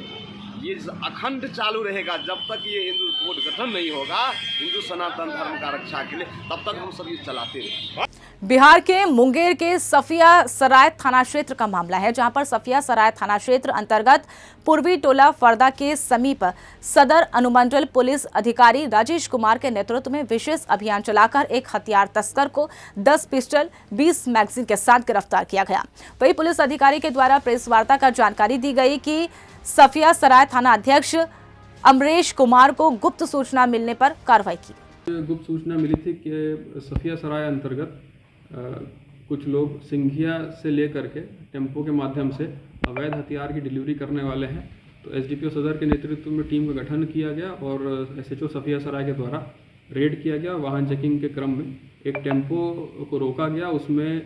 ये अखंड चालू रहेगा जब तक ये हिंदू बोर्ड गठन नहीं होगा हिंदू सनातन धर्म का रक्षा के लिए, तब तक हम सब ये चलाते रहेंगे। बिहार के मुंगेर के सफिया सराय थाना क्षेत्र का मामला है, जहां पर सफिया सराय थाना क्षेत्र अंतर्गत पूर्वी टोला फरदा के समीप सदर अनुमंडल पुलिस अधिकारी राजेश कुमार के नेतृत्व में विशेष अभियान चलाकर एक हथियार तस्कर को 10 पिस्टल 20 मैगजीन के साथ गिरफ्तार किया गया। वहीं पुलिस अधिकारी के द्वारा प्रेस वार्ता कर जानकारी दी गई कि सफिया सराय थाना अध्यक्ष अमरेश कुमार को गुप्त सूचना मिलने पर कार्रवाई की। गुप्त सूचना मिली थी कि सफिया सराय अंतर्गत कुछ लोग सिंघिया से लेकर के टेम्पो के माध्यम से अवैध हथियार की डिलीवरी करने वाले हैं। तो एसडीपीओ सदर के नेतृत्व में टीम का गठन किया गया और एसएचओ सफिया सराय के द्वारा रेड किया गया। वाहन चेकिंग के क्रम में एक टेम्पो को रोका गया, उसमें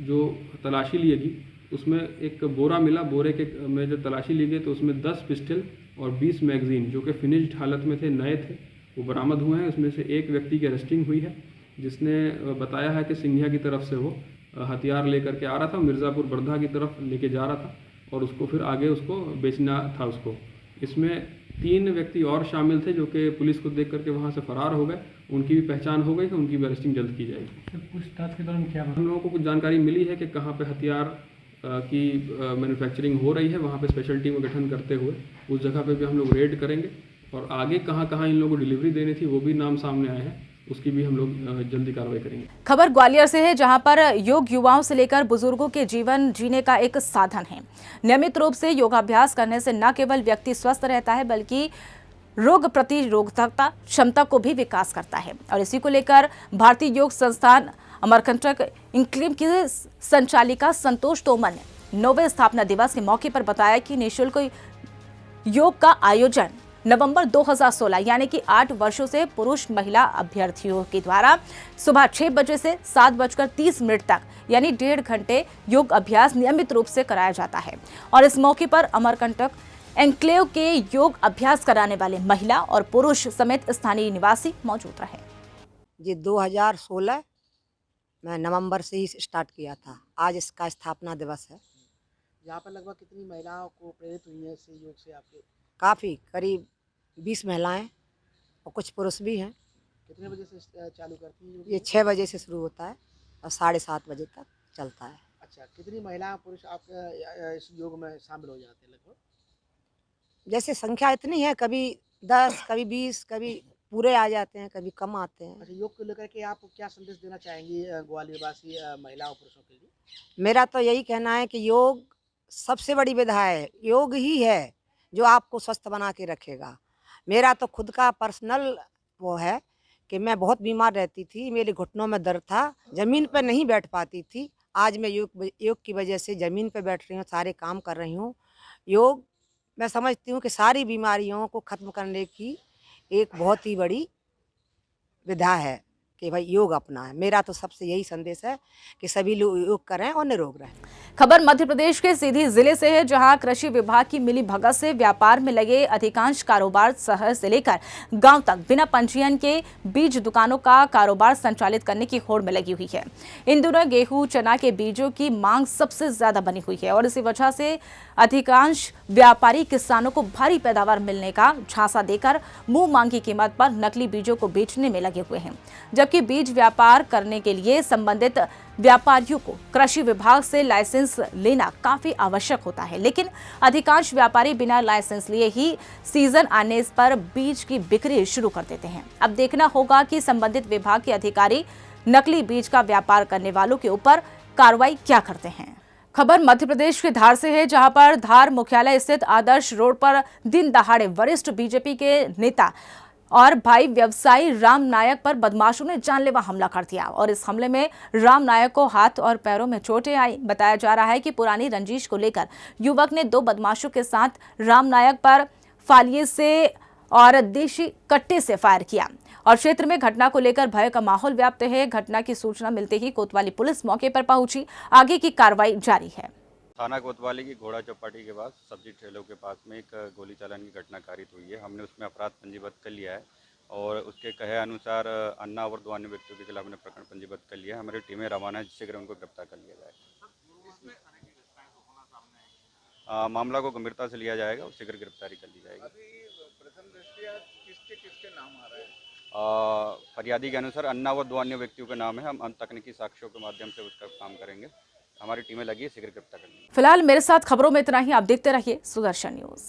जो तलाशी ली गई उसमें एक बोरा मिला। बोरे के में जो तलाशी ली गई तो उसमें 10 पिस्टल और 20 मैगजीन जो कि फिनिश्ड हालत में थे, नए थे, वो बरामद हुए हैं। उसमें से एक व्यक्ति की अरेस्टिंग हुई है, जिसने बताया है कि सिंघिया की तरफ से वो हथियार लेकर के आ रहा था, मिर्ज़ापुर बर्धा की तरफ लेके जा रहा था और उसको फिर आगे उसको बेचना था उसको। इसमें 3 व्यक्ति और शामिल थे जो कि पुलिस को देख करके वहाँ से फरार हो गए। उनकी भी पहचान हो गई है, उनकी भी अरेस्टिंग जल्द की जाएगी। पूछताछ के दौरान क्या हम लोगों को कुछ जानकारी मिली है कि कहाँ पे हथियार की मैन्युफैक्चरिंग हो रही है, वहाँ पे स्पेशल टीम का गठन करते हुए उस जगह पे भी हम लोग रेड करेंगे और आगे कहाँ कहाँ इन लोगों को डिलीवरी देनी थी वो भी नाम सामने आए हैं, उसकी भी हम लोग जल्दी कार्रवाई करेंगे। खबर ग्वालियर से है, जहां पर योग युवाओं से लेकर बुजुर्गों के जीवन जीने का एक साधन है। नियमित रूप से योगाभ्यास करने से न केवल व्यक्ति स्वस्थ रहता है बल्कि रोग प्रतिरोधकता क्षमता को भी विकास करता है। और इसी को लेकर भारतीय योग संस्थान अमरकंटक इंक्लिम की संचालिका संतोष तोमर ने 9वें स्थापना दिवस के मौके पर बताया कि निःशुल्क योग का आयोजन नवंबर 2016 यानी कि 8 वर्षों से पुरुष महिला अभ्यर्थियों के द्वारा सुबह 6 बजे से 7:30 तक यानी 1.5 घंटे योग अभ्यास नियमित रूप से कराया जाता है। और इस मौके पर अमरकंटक एन्क्लेव के योग अभ्यास कराने वाले महिला और पुरुष समेत स्थानीय निवासी मौजूद रहे। जी 2016 में नवंबर से ही स्टार्ट किया था, आज इसका स्थापना दिवस है। यहाँ पर लगभग कितनी महिलाओं को प्रेरित हुई है इससे योग से आपके? काफ़ी, करीब 20 महिलाएं और कुछ पुरुष भी हैं। कितने बजे से चालू करती हैं? ये 6 बजे से शुरू होता है और 7:30 बजे तक चलता है। अच्छा, कितनी महिलाएं पुरुष आपके इस योग में शामिल हो जाते हैं लगभग? जैसे संख्या इतनी है, कभी 10, कभी 20, कभी पूरे आ जाते हैं, कभी कम आते हैं। अच्छा, योग को लेकर के आप क्या संदेश देना चाहेंगी ग्वालियरवासी महिलाओं पुरुषों के लिए? मेरा तो यही कहना है कि योग सबसे बड़ी विधा है, योग ही है जो आपको स्वस्थ बना के रखेगा। मेरा तो खुद का पर्सनल वो है कि मैं बहुत बीमार रहती थी, मेरे घुटनों में दर्द था, ज़मीन पर नहीं बैठ पाती थी। आज मैं योग की वजह से ज़मीन पर बैठ रही हूँ, सारे काम कर रही हूँ। योग मैं समझती हूँ कि सारी बीमारियों को ख़त्म करने की एक बहुत ही बड़ी विधा है कि भाई योग अपना है। मेरा तो सबसे यही संदेश है कि सभी लोग योग करें और निरोग रहें। खबर मध्य प्रदेश के सीधी जिले से है, जहां कृषि विभाग की मिली भगत से व्यापार में लगे अधिकांश कारोबार शहर से लेकर गांव तक बिना पंजीयन के बीज दुकानों का कारोबार संचालित करने की होड़ में लगी हुई है। इन दिनों गेहूं चना के बीजों की मांग सबसे ज्यादा बनी हुई है और इसी वजह से अधिकांश व्यापारी किसानों को भारी पैदावार मिलने का झांसा देकर मुंह मांगी कीमत पर नकली बीजों को बेचने में लगे हुए हैं, जबकि जबकि बीज व्यापार करने के लिए संबंधित व्यापारियों को कृषि विभाग से लाइसेंस लेना काफी आवश्यक होता है, लेकिन अधिकांश व्यापारी बिना लाइसेंस लिए ही सीजन आने पर बीज की बिक्री शुरू कर देते हैं। अब देखना होगा कि संबंधित विभाग के अधिकारी नकली बीज का व्यापार करने वालों के ऊपर कार्रवाई क्या करते हैं। खबर मध्य प्रदेश के धार से है, जहां पर धार मुख्यालय स्थित आदर्श रोड पर दिन दहाड़े वरिष्ठ बीजेपी के नेता और भाई व्यवसायी राम नायक पर बदमाशों ने जानलेवा हमला कर दिया और इस हमले में राम नायक को हाथ और पैरों में चोटें आई। बताया जा रहा है कि पुरानी रंजिश को लेकर युवक ने 2 बदमाशों के साथ राम नायक पर फालिये से और देशी कट्टे से फायर किया और क्षेत्र में घटना को लेकर भय का माहौल व्याप्त है। घटना की सूचना मिलते ही कोतवाली पुलिस मौके पर पहुंची, आगे की कार्रवाई जारी है। थाना कोतवाली की घोड़ा चौपाटी के पास सब्जी ठेलों के पास में एक गोली चालन की घटना कारित हुई है। हमने उसमें अपराध पंजीबद्ध कर लिया है और उसके कहे अनुसार अन्ना और 2 अन्य व्यक्तियों के खिलाफ हमने प्रकरण पंजीबद्ध कर लिया है। हमारी टीमें रवाना है, जिससे उनको गिरफ्तार कर लिया जाएगा। मामला को गंभीरता से लिया जाएगा और शीघ्र गिरफ्तारी कर ली जाएगी। किसके नाम आ रहा है? फरियादी के अनुसार अन्ना और 2 अन्य व्यक्तियों के नाम है। हम तकनीकी साक्ष्यों के माध्यम से उसका काम करेंगे। हमारी टीमें लगी है शीघ्र गिरफ्तार करने। फिलहाल मेरे साथ खबरों में इतना ही। आप देखते रहिए सुदर्शन न्यूज।